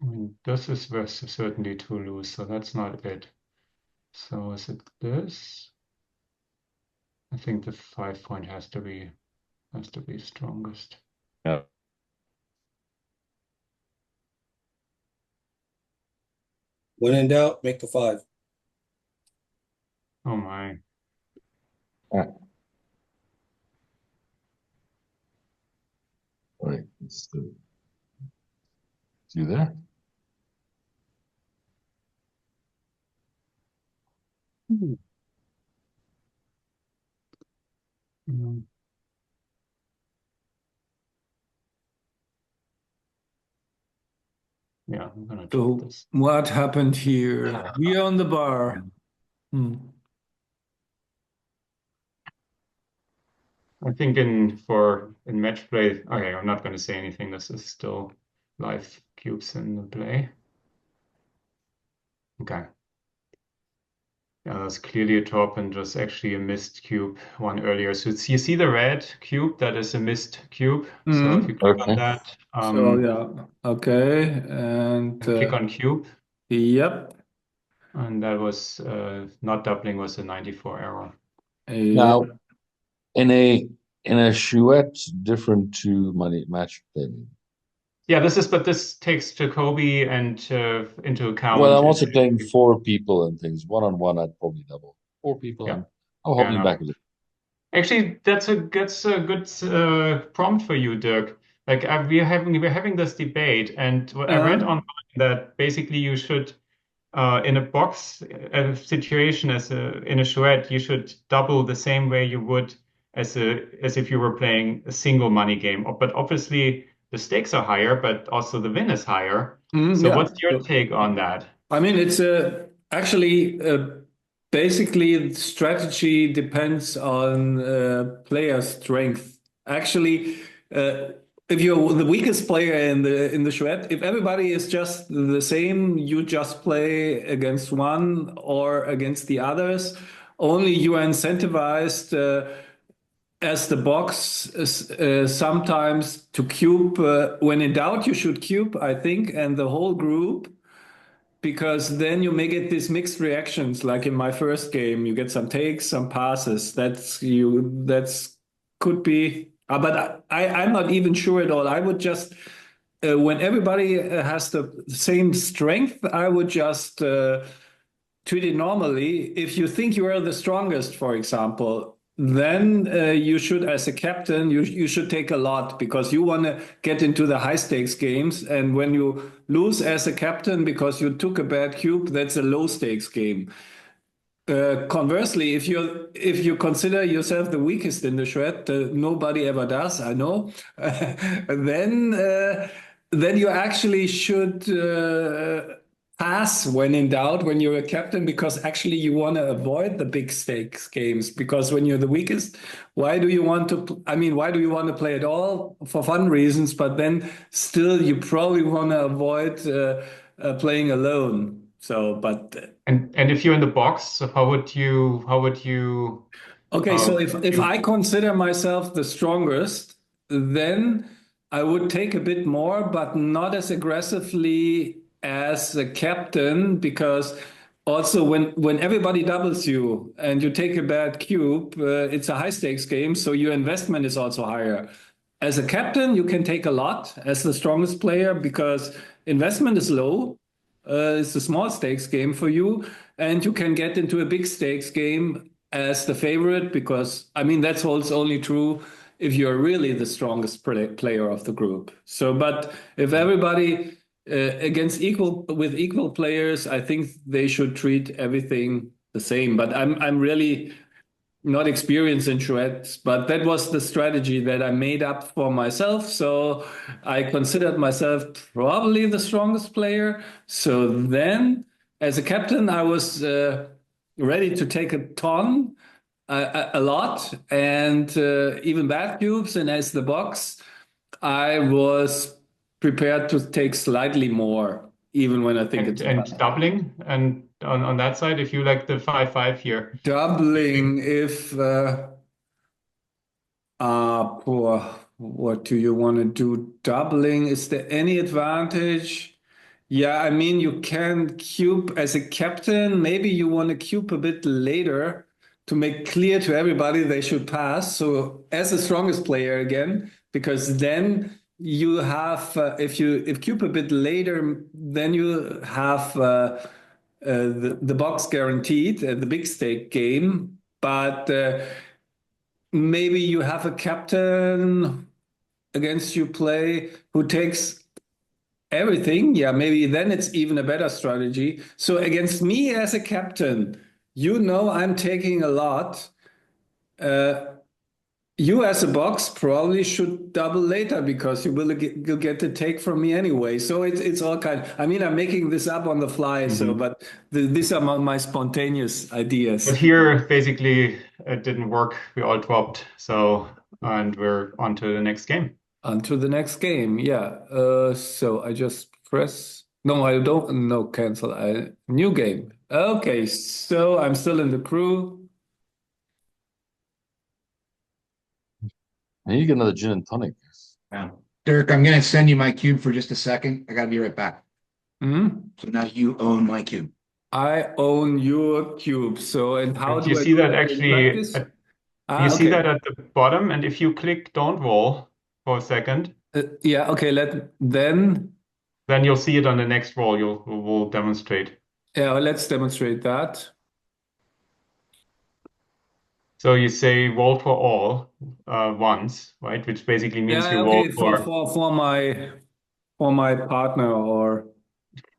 I mean, this is certainly too loose, so that's not it. So is it this? I think the 5 point has to be strongest. Yeah. When in doubt, make the 5. Oh my. Ah. Right. You there? Hmm. Mm. Yeah, I'm gonna check So this. what happened here? We are on the bar. Hmm. I think in match play, okay, I'm not going to say anything. This is still live cubes in the play. Okay. Yeah, that's clearly a top and just actually a missed cube one earlier. So you see the red cube, that is a missed cube. So if you click on Okay. that, So yeah, okay, and click on cube, yep, and that was not doubling was a 94 error. yeah. Now, in a Chouette, different to money match play. Yeah, but this takes Jacoby and into Well, account. I'm also It's playing 4 people and things. One-on-one, I'd probably double. 4 people, yeah, I'm fair hopping enough. back a little. Actually, that's a good prompt for you, Dirk. Like we're having this debate, and what I read online that basically you should in a box situation in a charrette, you should double the same way you would as if you were playing a single money game. But obviously the stakes are higher, but also the win is higher. So Yeah. what's your take on that? I mean, it's actually basically strategy depends on player strength. Actually, if you're the weakest player in the Chouette, if everybody is just the same, you just play against one or against the others. Only you are incentivized. As the box is, sometimes to cube when in doubt you should cube, I think, and the whole group, because then you may get these mixed reactions. Like in my first game, you get some takes, some passes. That's could be, but I'm not even sure at all. I would just when everybody has the same strength, I would just treat it normally. If you think you are the strongest, for example, then you should, as a captain, you should take a lot because you want to get into the high stakes games. And when you lose as a captain because you took a bad cube, that's a low stakes game. Conversely, if you consider yourself the weakest in the shred, nobody ever does, I know, then then you actually should pass when in doubt when you're a captain, because actually you want to avoid the big stakes games, because when you're the weakest, why do you want to? I mean, why do you want to play at all? For fun reasons, but then still you probably want to avoid playing alone. So, but. And if you're in the box, so how would you Okay, so if you I consider myself the strongest, then I would take a bit more, but not as aggressively as a captain, because also when everybody doubles you and you take a bad cube, it's a high stakes game, so your investment is also higher. As a captain, you can take a lot as the strongest player because investment is low. It's a small stakes game for you, and you can get into a big stakes game as the favorite, because I mean that's also only true if you're really the strongest player of the group. So, but if everybody against equal players, I think they should treat everything the same. But I'm really not experienced in charrettes, but that was the strategy that I made up for myself. So I considered myself probably the strongest player. So then, as a captain, I was ready to take a ton, a lot, and even bad cubes. And as the box, I was prepared to take slightly more, even when I think it's and doubling and on that side, if you like the 5-5 here. doubling. If what do you want to do? Doubling, is there any advantage? Yeah, I mean, you can cube as a captain. Maybe you want to cube a bit later to make clear to everybody they should pass. So as the strongest player again, because then you have, if cube a bit later, then you have the box guaranteed, the big stake game. But maybe you have a captain against you play who takes everything. Yeah, maybe then it's even a better strategy. So against me as a captain, I'm taking a lot. you as a box probably should double later because you'll get the take from me anyway. So it's all kind. I mean, I'm making this up on the fly. So, but these are my spontaneous But ideas. here, basically, it didn't work. We all dropped. So, and we're on to the next game. On to the next game. Yeah. So I just press. No, I don't. No, cancel. New game. Okay. So I'm still in the crew. And you get another gin and tonic. Yeah. Dirk, I'm going to send you my cube for just a second. I got to be right back. Hmm? So now you own my cube. I own your cube. So, and how And do you I see do that that in actually, practice? you see Okay. that at the bottom. And if you click don't roll for a second, Yeah. Okay. Then. then you'll see it on the next roll. We'll demonstrate. Yeah. Let's demonstrate that. So you say roll for all once, right? Which basically means Yeah. you roll Okay. For my partner or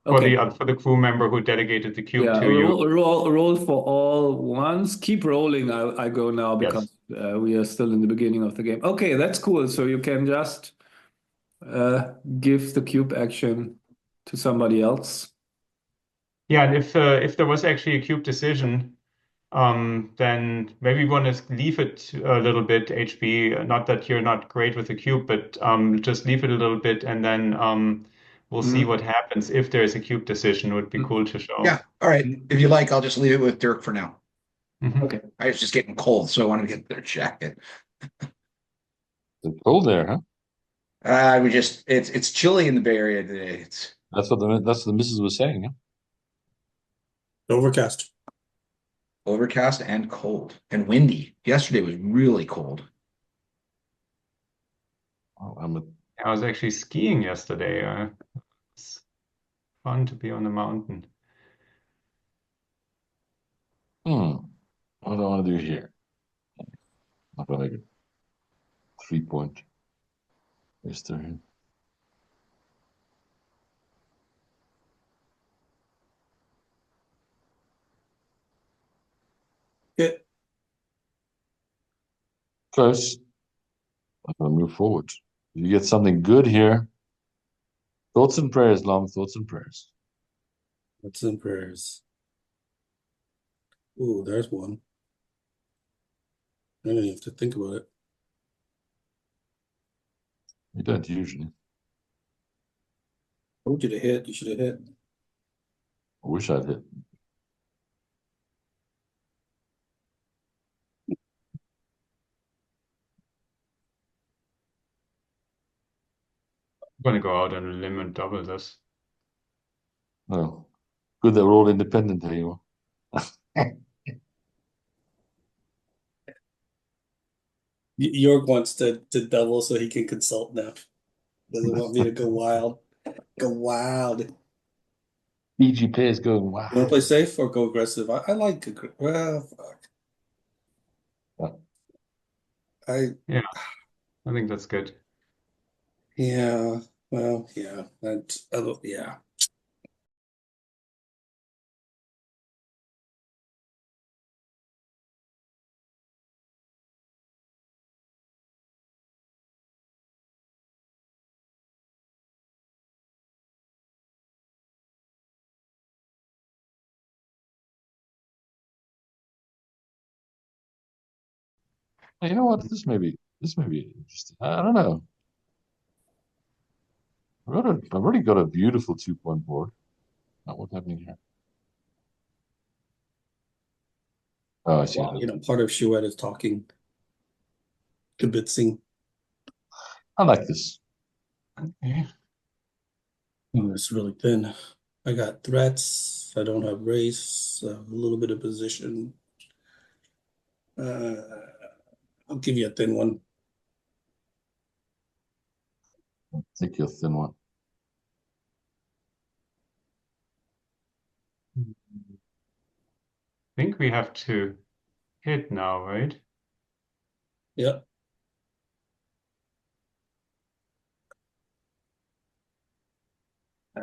okay. for the crew member who delegated the cube Yeah. to you. Roll for all once. Keep rolling. I go now because Yes. we are still in the beginning of the game. Okay. That's cool. So you can just give the cube action to somebody else. Yeah, and if there was actually a cube decision, then maybe we want to leave it a little bit, HB. Not that you're not great with the cube, but just leave it a little bit, and then we'll see what happens if there's a cube decision. It would be cool to show. Yeah. All right. If you like, I'll just leave it with Dirk for now. Okay. I was just getting cold, so I wanted to get their jacket. It's cold there, huh? It's chilly in the Bay Area today. It's That's what the missus was saying, huh? Overcast. overcast and cold and windy. Yesterday was really cold. Oh, I was actually skiing yesterday. It's fun to be on the mountain. what do I want to do here? I'm gonna make a 3-point. Is there? Hit. Close. I'm gonna move forward. You get something good here. Thoughts and prayers, Lom. Thoughts and prayers. What's in prayers? Ooh, there's one. I don't even have to think about it. You don't usually. Told you to hit. You should have hit. I wish I'd hit. I'm gonna go out on a limb and double this. No. Good that we're all independent anymore. York wants to double so he can consult now. Doesn't want me to go wild. Go wild. BG players going, wow. You want to play safe or go aggressive? I like well, fuck. Yeah, I think that's good. Yeah. Well, yeah. Yeah. Hey, you know what? This may be interesting. I don't know. I've already got a beautiful 2-point board. Not what's happening here. Oh, I see. Well, part of Chouette is talking, kibitzing. I like this. Okay. Oh, it's really thin. I got threats. I don't have race. A little bit of position. I'll give you a thin one. Take your thin one. I think we have to hit now, right? Yep.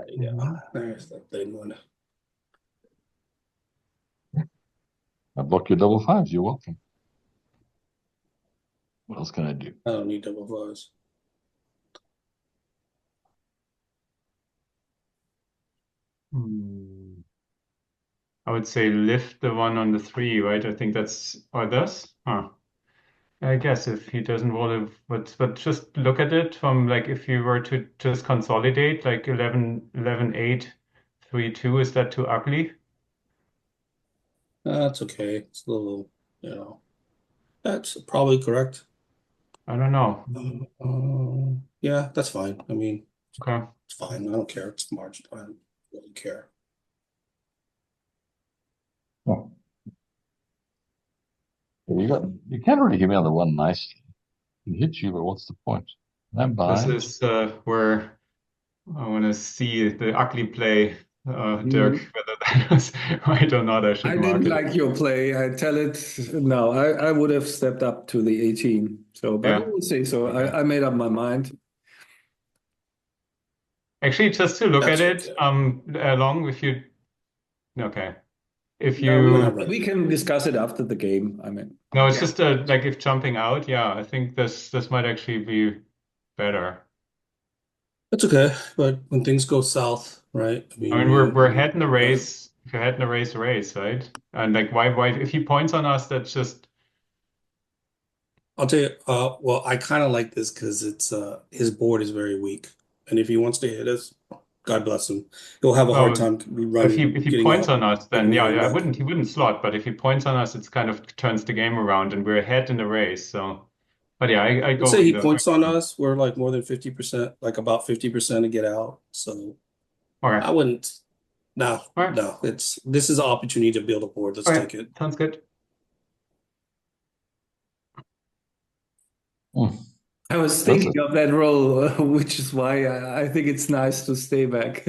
Yeah, there's that thin one. I block your double fives. You're welcome. What else can I do? I don't need double flies. I would say lift the one on the 3, right? I think that's, or this? Huh. I guess if he doesn't want to, but just look at it from like if you were to just consolidate like 11, 8, 3, 2, is that too ugly? That's okay. It's a little, that's probably correct. I don't know. Yeah, that's fine. I mean, Okay. it's fine. I don't care. It's margin. I don't really care. Oh. You can't really hit me on the one nicely. I can hit you, but what's the point? I'm This behind. is where I want to see the ugly play, Dirk, Mhm. whether that was right or not. I should I mark didn't it. like your play. I tell it no. I would have stepped up to the 18. So, but Yeah. we'll see. So Okay. I made up my mind. Actually, just to look at That's it, okay. along with you. Okay. If Yeah, We're you, not ready. we can discuss it after the game. I mean, no, it's Yeah. just like if jumping out, yeah, I think this might actually be better. It's okay. But when things go south, right? I I mean, mean, we're ahead in the right? race. If you're ahead in the race, right? And like, why? If he points on us, that's just I'll tell you, well, I kind of like this because it's his board is very weak. And if he wants to hit us, God bless him. He'll have a hard oh. time If running, he getting points out, on us, getting then yeah, there and I back. wouldn't. He wouldn't slot. But if he points on us, it's kind of turns the game around, and we're ahead in the race. So, but yeah, I Let's go say he either points on way. us, we're like more than 50%, like about 50% to get out. So Okay. I wouldn't, no, All right. no, this is an opportunity to build a board. Let's Okay. take it. Sounds good. Hmm. I was That's thinking of that role, which is why I think it's nice to stay back.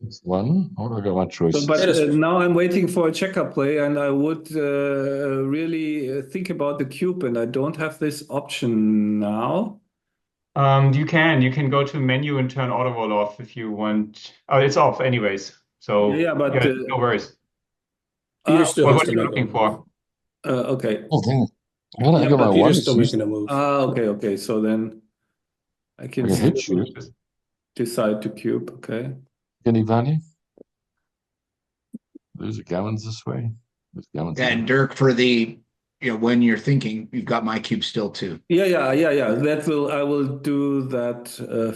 it's one. What do I got my So, It but choices? is fair. now I'm waiting for a checker play, and I would really think about the cube, and I don't have this option now. You can go to menu and turn auto roll off if you want. Oh, it's off anyways. Yeah, So yeah, but yeah, no worries. Peter still Well, has what are to you make a looking move. for? okay. Oh, thing. I Yeah, got my but Peter's one. still making a move. okay, okay. So then I I can can hit still you. Just- decide to cube. Okay. Any value? There's a Gammons this way. There's Gammons And here. Dirk, for the, when you're thinking, you've got my cube still too. Yeah, yeah, yeah, yeah. I will do that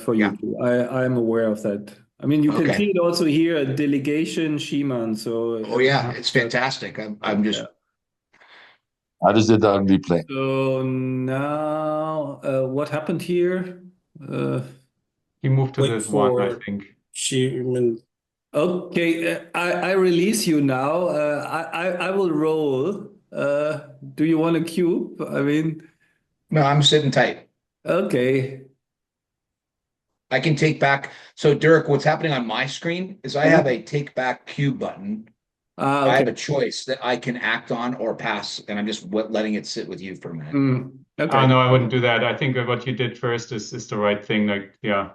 for Yeah. you too. I'm aware of that. I mean, you can see Okay. it also here, a delegation Schiemann. So Oh yeah, yeah. it's fantastic. I'm yeah. just I just did the ugly play. So now, what happened here? Uh, He moved to Wait this one, I for think. Schiemann. okay, I release you now. I will roll. Do you want a cube? I mean, no, I'm sitting tight. okay. I can take back. So Dirk, what's happening on my screen is I have a take back cube button. I Okay. have a choice that I can act on or pass, and I'm just letting it sit with you for a minute. Oh Okay. no, I wouldn't do that. I think what you did first is the right thing. Like, yeah,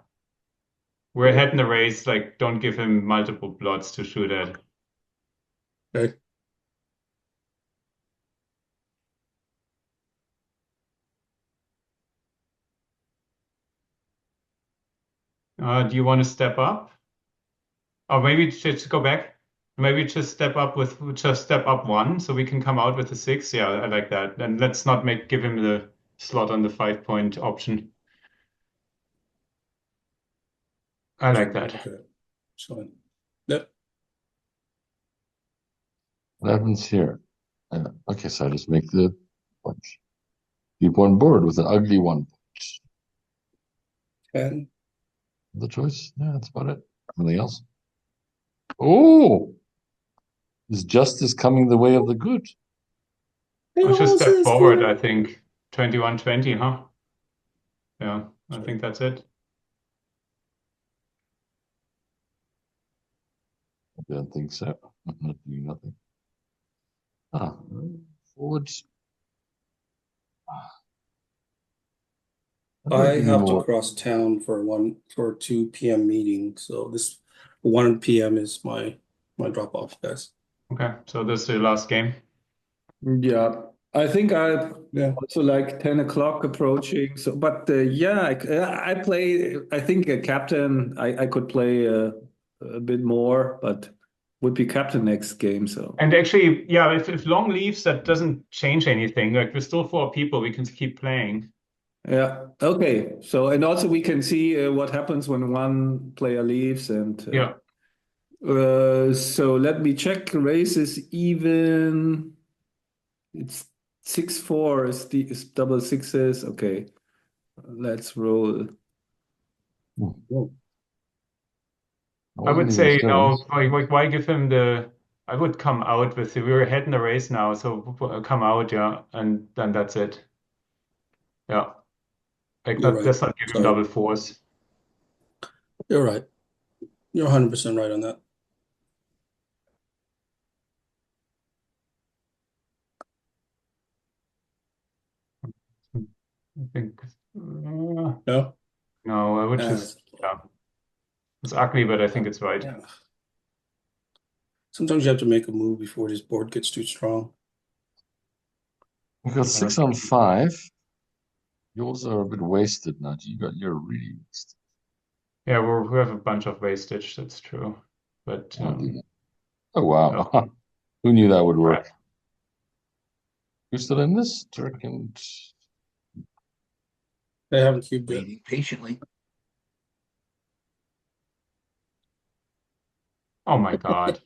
we're Okay. ahead in the race. Like, don't give him multiple plots to shoot at. Okay. Do you want to step up? Or maybe just go back. Maybe just step up with just step up one, so we can come out with the 6. Yeah, I like that. And let's not give him the slot on the 5-point option. I like that. Okay. It's fine. Yep. What happens here? Okay, so I just make the bunch. Keep one board with an ugly one. 10. The choice? Yeah, that's about it. Anything else? Oh, is justice coming the way of the good? Let's just step Roses forward, I glow. think. 21-20, huh? Yeah, I think that's it. I don't think so. I'm not doing nothing. Ah, forwards. I Give me have to more. cross town for 2 p.m. meeting, so this 1 p.m. is my drop off, guys. Okay, so this is the last game. Yeah. I think I Yeah. also like 10 o'clock approaching. So, but yeah, I play. I think a captain. I could play a bit more, but would be captain next game. So And actually, yeah, if Long leaves, that doesn't change anything. Like we're still 4 people, we can keep playing. yeah, okay. So and also we can see what happens when one player leaves, and Yeah. so let me check. Race is even. It's 6-4 is double sixes. Okay, let's roll. I I wasn't would leaving say, stones. why give him the, I would come out with it. We're ahead in the race now, so come out, yeah, and then that's it. Yeah. Like You're not right. let's not give him Sorry. double fours. You're right. You're 100% right on that. I think No? no, I would Uh, just yeah. It's ugly, but I think it's right. yeah. Sometimes you have to make a move before this board gets too strong. We got 6 on 5. Yours are a bit wasted now. You're really wasted. Yeah, we have a bunch of wastage, that's true. But Oh wow. oh, Who knew that would work? right. Who's still in this? Dirk and They haven't cubed yet. Waiting patiently. Oh my God.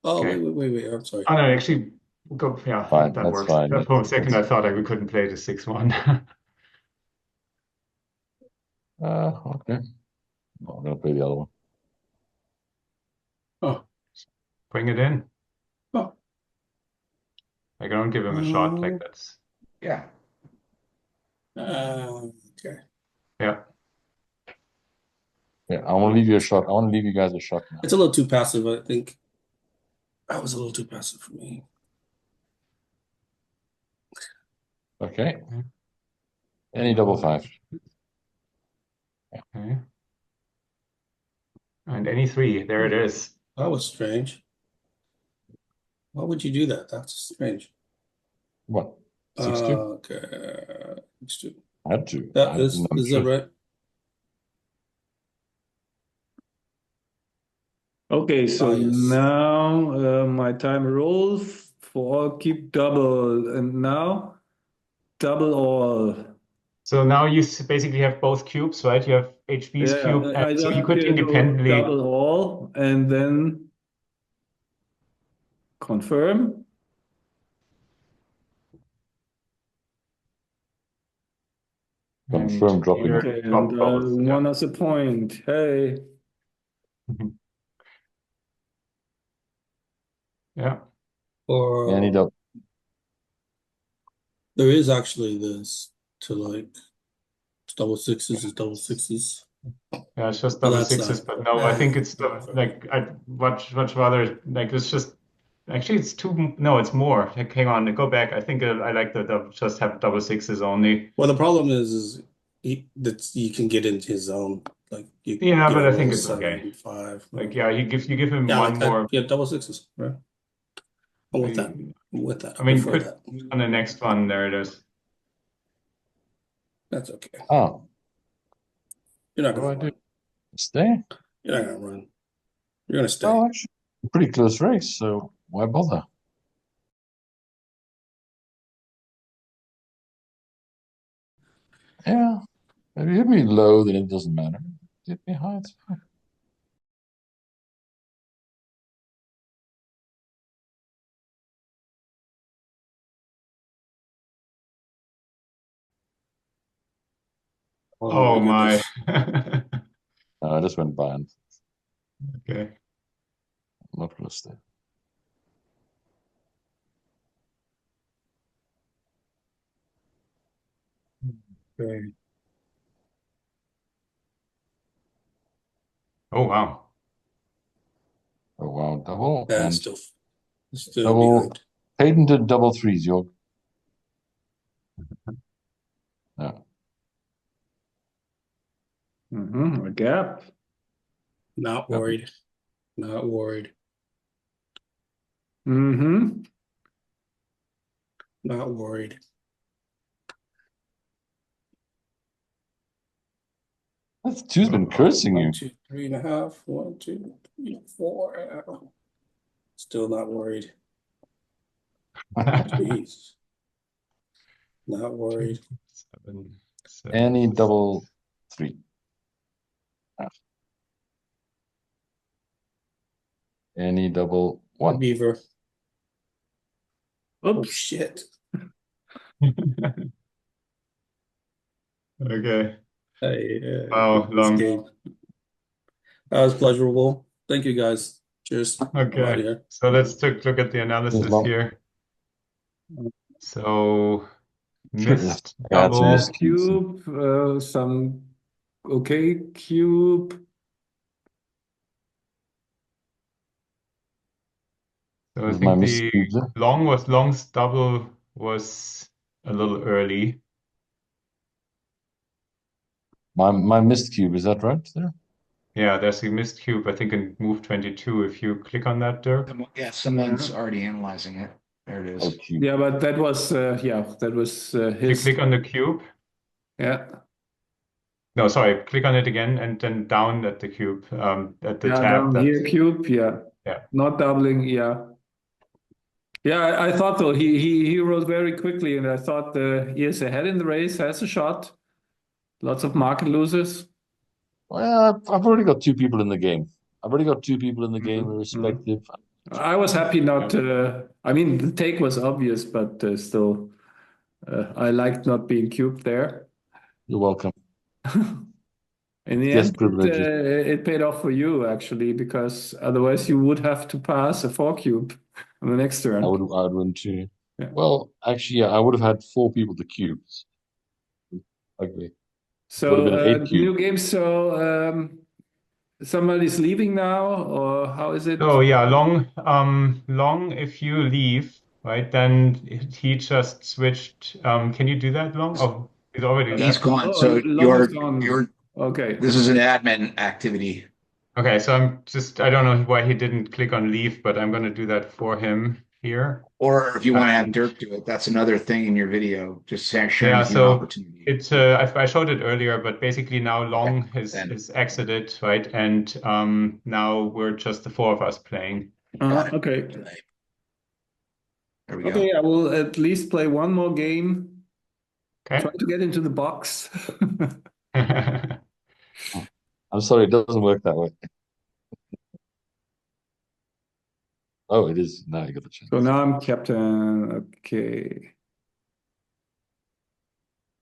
Oh, Okay. wait. I'm sorry. Oh no, actually go yeah, fine. that That's works. fine. For a second I That's thought we couldn't play the 6-1. okay. No, I'm gonna play the other one. Oh. Bring it in. Oh. Like I don't give him a shot. Like that's Yeah. Okay. yeah. Yeah, I want to leave you a shot. I want to leave you guys a shot now. It's a little too passive, I think. That was a little too passive for me. Okay. Any double 5. Okay. And any 3, there it is. That was strange. Why would you do that? That's strange. What? 6-2? Okay. 6-2. I had to. That is that right? Okay, so Yes. now my time rolls for all keep double, and now double all. So now you basically have both cubes, right? You have HB's Yeah, cube, and I so just you could do independently. double all and then confirm. Confirm dropping. Here, Okay, drop and both. Yeah. one as a point. Hey, Yeah. Or Any double. there is actually this to like double sixes is double sixes. Yeah, it's just But double that's sixes, not. but no, I think it's like I'd much rather like it's just actually it's too no, it's more. Like, hang on, go back. I think I like the just have double sixes only. Well, the problem is that you can get into his zone. Like Yeah, but I think roll it's okay. 7-5. Like yeah, you give him Yeah, one like more. yeah, double sixes, right? I'm with that. I'm with that. I mean, you prefer could that. on the next one. There it is. That's okay. Oh, You're not what do I gonna do? run. Stay? You're not gonna run. You're gonna stay. Oh, actually, pretty close race, so why bother? Yeah, if you hit me low, then it doesn't matter. Hit me high, it's fine. Oh my. goodness. I just went by and Okay. I'm not gonna stay. Okay. Oh wow. Oh wow, double Yeah, and still double behind. patented double threes, York. Yeah. a gap. Not worried. Not worried. Mm-hmm. Not worried. That's two's been cursing you. 1, 2, 3.5. 1, 2, 3, 4. Still not worried. Jeez. Not worried. 7, 7. Any double 3. Any double 1. Beaver. Oh Oops. shit. Okay. Wow, long. game. That was pleasurable. Thank you guys. Cheers. I'm out of Okay. here. So let's look at the analysis long. here. So Sure, missed I had some double. missed cubes. Cube, some okay cube. So I This is my think missed the cubes. long's double was a little early. My missed cube, is that right there? Yeah, there's a missed cube, I think, in move 22. If you click on that, Dirk. Yeah, someone's already analyzing it. There it Oh, is. cube. Yeah, but that was You his. click on the cube. Yeah. No, sorry, click on it again and then down at the cube, at the Yeah, tab. down here cube. Yeah. Yeah. Not doubling. Yeah. Yeah, I thought though he rose very quickly, and I thought he is ahead in the race, has a shot. Lots of market losers. Well, I've already got 2 people in the game. I've already got 2 people in the game, Mhm. irrespective. I was happy not. I mean, the take was obvious, but still, I liked not being cubed there. You're welcome. In the Guest end, privileges. it paid off for you actually, because otherwise you would have to pass a 4 cube on the next turn. I would win too. Yeah. Well, actually, yeah, I would have had 4 people to cubes. Ugly. So Would have been 8 the cubes. new game. So somebody's leaving now, or how is it? Oh yeah, long. If you leave, right, then he just switched. Can you do that, long? Oh, he's already He's left. gone. Oh, So long is gone. Okay. this is an admin activity. Okay, so I don't know why he didn't click on leave, but I'm gonna do that for him here. Or if you want to have And Dirk do it, that's another thing in your video. Just sharing yeah, with you an opportunity. it's I showed it earlier, but basically now long is exited, right? And now we're just the 4 of us playing. Okay. There we go. Okay, I will at least play one more game. Okay. Try to get into the box. I'm sorry, it doesn't work that way. Oh, it is. Now you got the chance. So now I'm captain. Okay.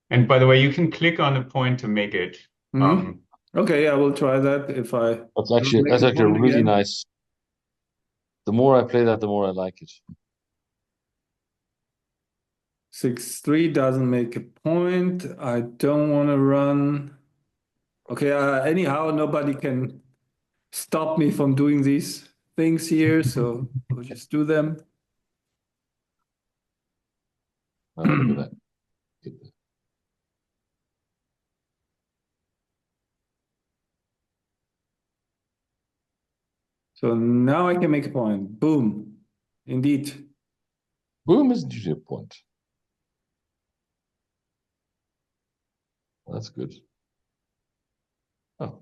And by the way, you can click on a point to make it. Okay, I will try that if I That's make actually a point really again. nice. The more I play that, the more I like it. 6-3 doesn't make a point. I don't want to run. Okay, anyhow, nobody can stop me from doing these things here, so we'll just do them. Oh, look at that. So now I can make a point. Boom. Indeed. Boom isn't usually a point. Well, that's good. Oh.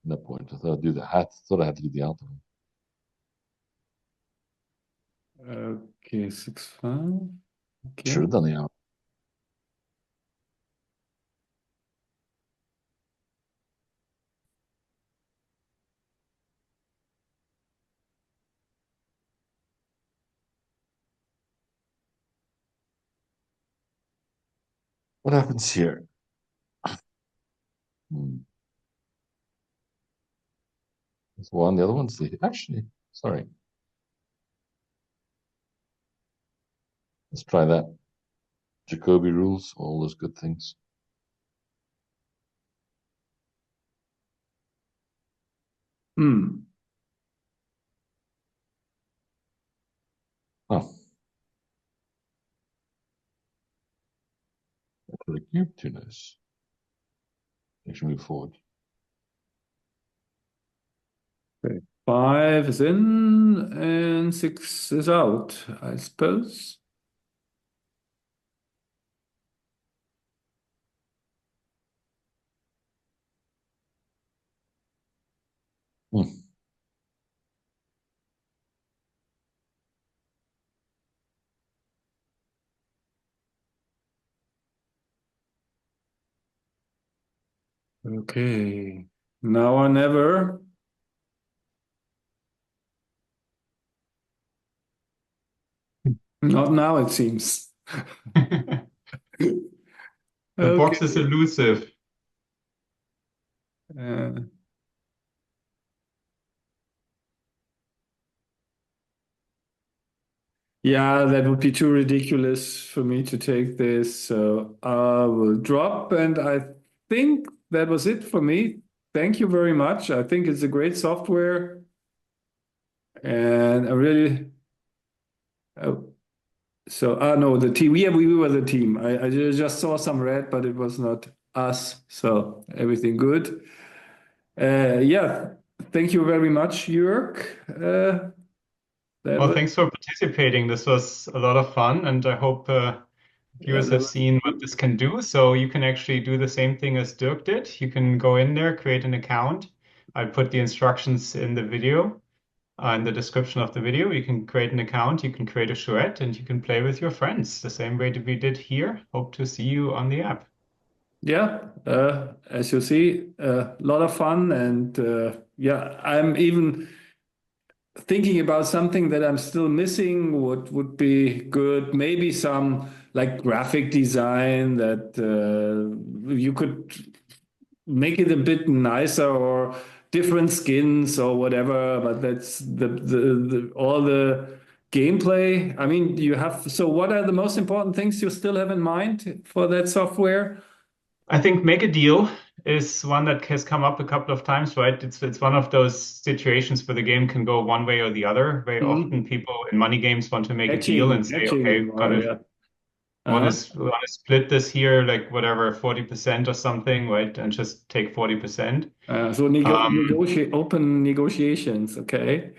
No point. I thought I'd do the hat. Thought I had to do the outer one. Okay, 6-5. Okay. Should have done the outer. What happens here? There's one. The other one's the actually. Sorry. Let's try that. Jacobi rules, all those good things. Oh. For the cube, too nice. Actually move forward. Okay. 5 is in and 6 is out, I suppose. Hmm. Okay. Now or never. Not now, it seems. The box is Okay. elusive. Uh, yeah, that would be too ridiculous for me to take this. So I will drop, and I think that was it for me. Thank you very much. I think it's a great software, and I really. Oh, so, no, the team. Yeah, we were the team. I just saw some red, but it was not us. So everything good. Yeah, thank you very much, Jörg. That Well, was, thanks for participating. This was a lot of fun, and I hope yeah, viewers have seen what this can do. So you can actually do the same thing as Dirk did. You can go in there, create an account. I put the instructions in the video, in the description of the video. You can create an account, you can create a Chouette, and you can play with your friends the same way that we did here. Hope to see you on the app. yeah, as you see, a lot of fun, and yeah, I'm even thinking about something that I'm still missing. What would be good? Maybe some like graphic design that you could make it a bit nicer or different skins or whatever. But that's the all the gameplay. I mean, you have. So, what are the most important things you still have in mind for that software? I think make a deal is one that has come up a couple of times, right? It's one of those situations where the game can go one way or the other. Very often Mhm. people in money games want to make a deal Hedging, and say, hedging, okay, or yeah. Uh-huh. want to split this here, like whatever, 40% or something, right? And just take 40%. So Um, negotiate open negotiations. Okay.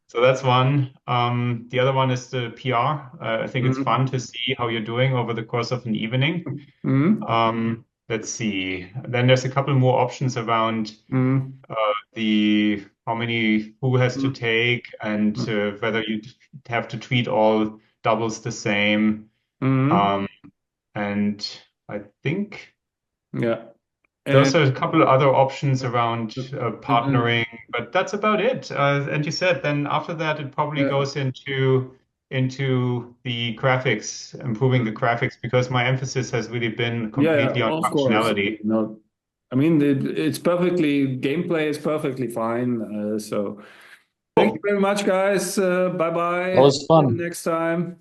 so that's one. The other one is the PR. I think it's Mm-hmm. fun to see how you're doing over the course of an evening. Let's see. Then there's a couple more options around Mm-hmm. the how many who has to take and whether you have to treat all doubles the same. Mm-hmm. Um, and I think Yeah. And, those are a couple of other options around and partnering, but that's about it. And you said then after that it probably yeah. goes into the graphics, improving the graphics, because my emphasis has really been Yeah, yeah, completely on of course. functionality. No, I mean it's perfectly gameplay is perfectly fine. So thank you Cool. very much, guys. Bye That bye. was See you fun. next time.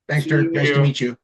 Thanks, See Dirk. Thank Nice to you. you. meet you.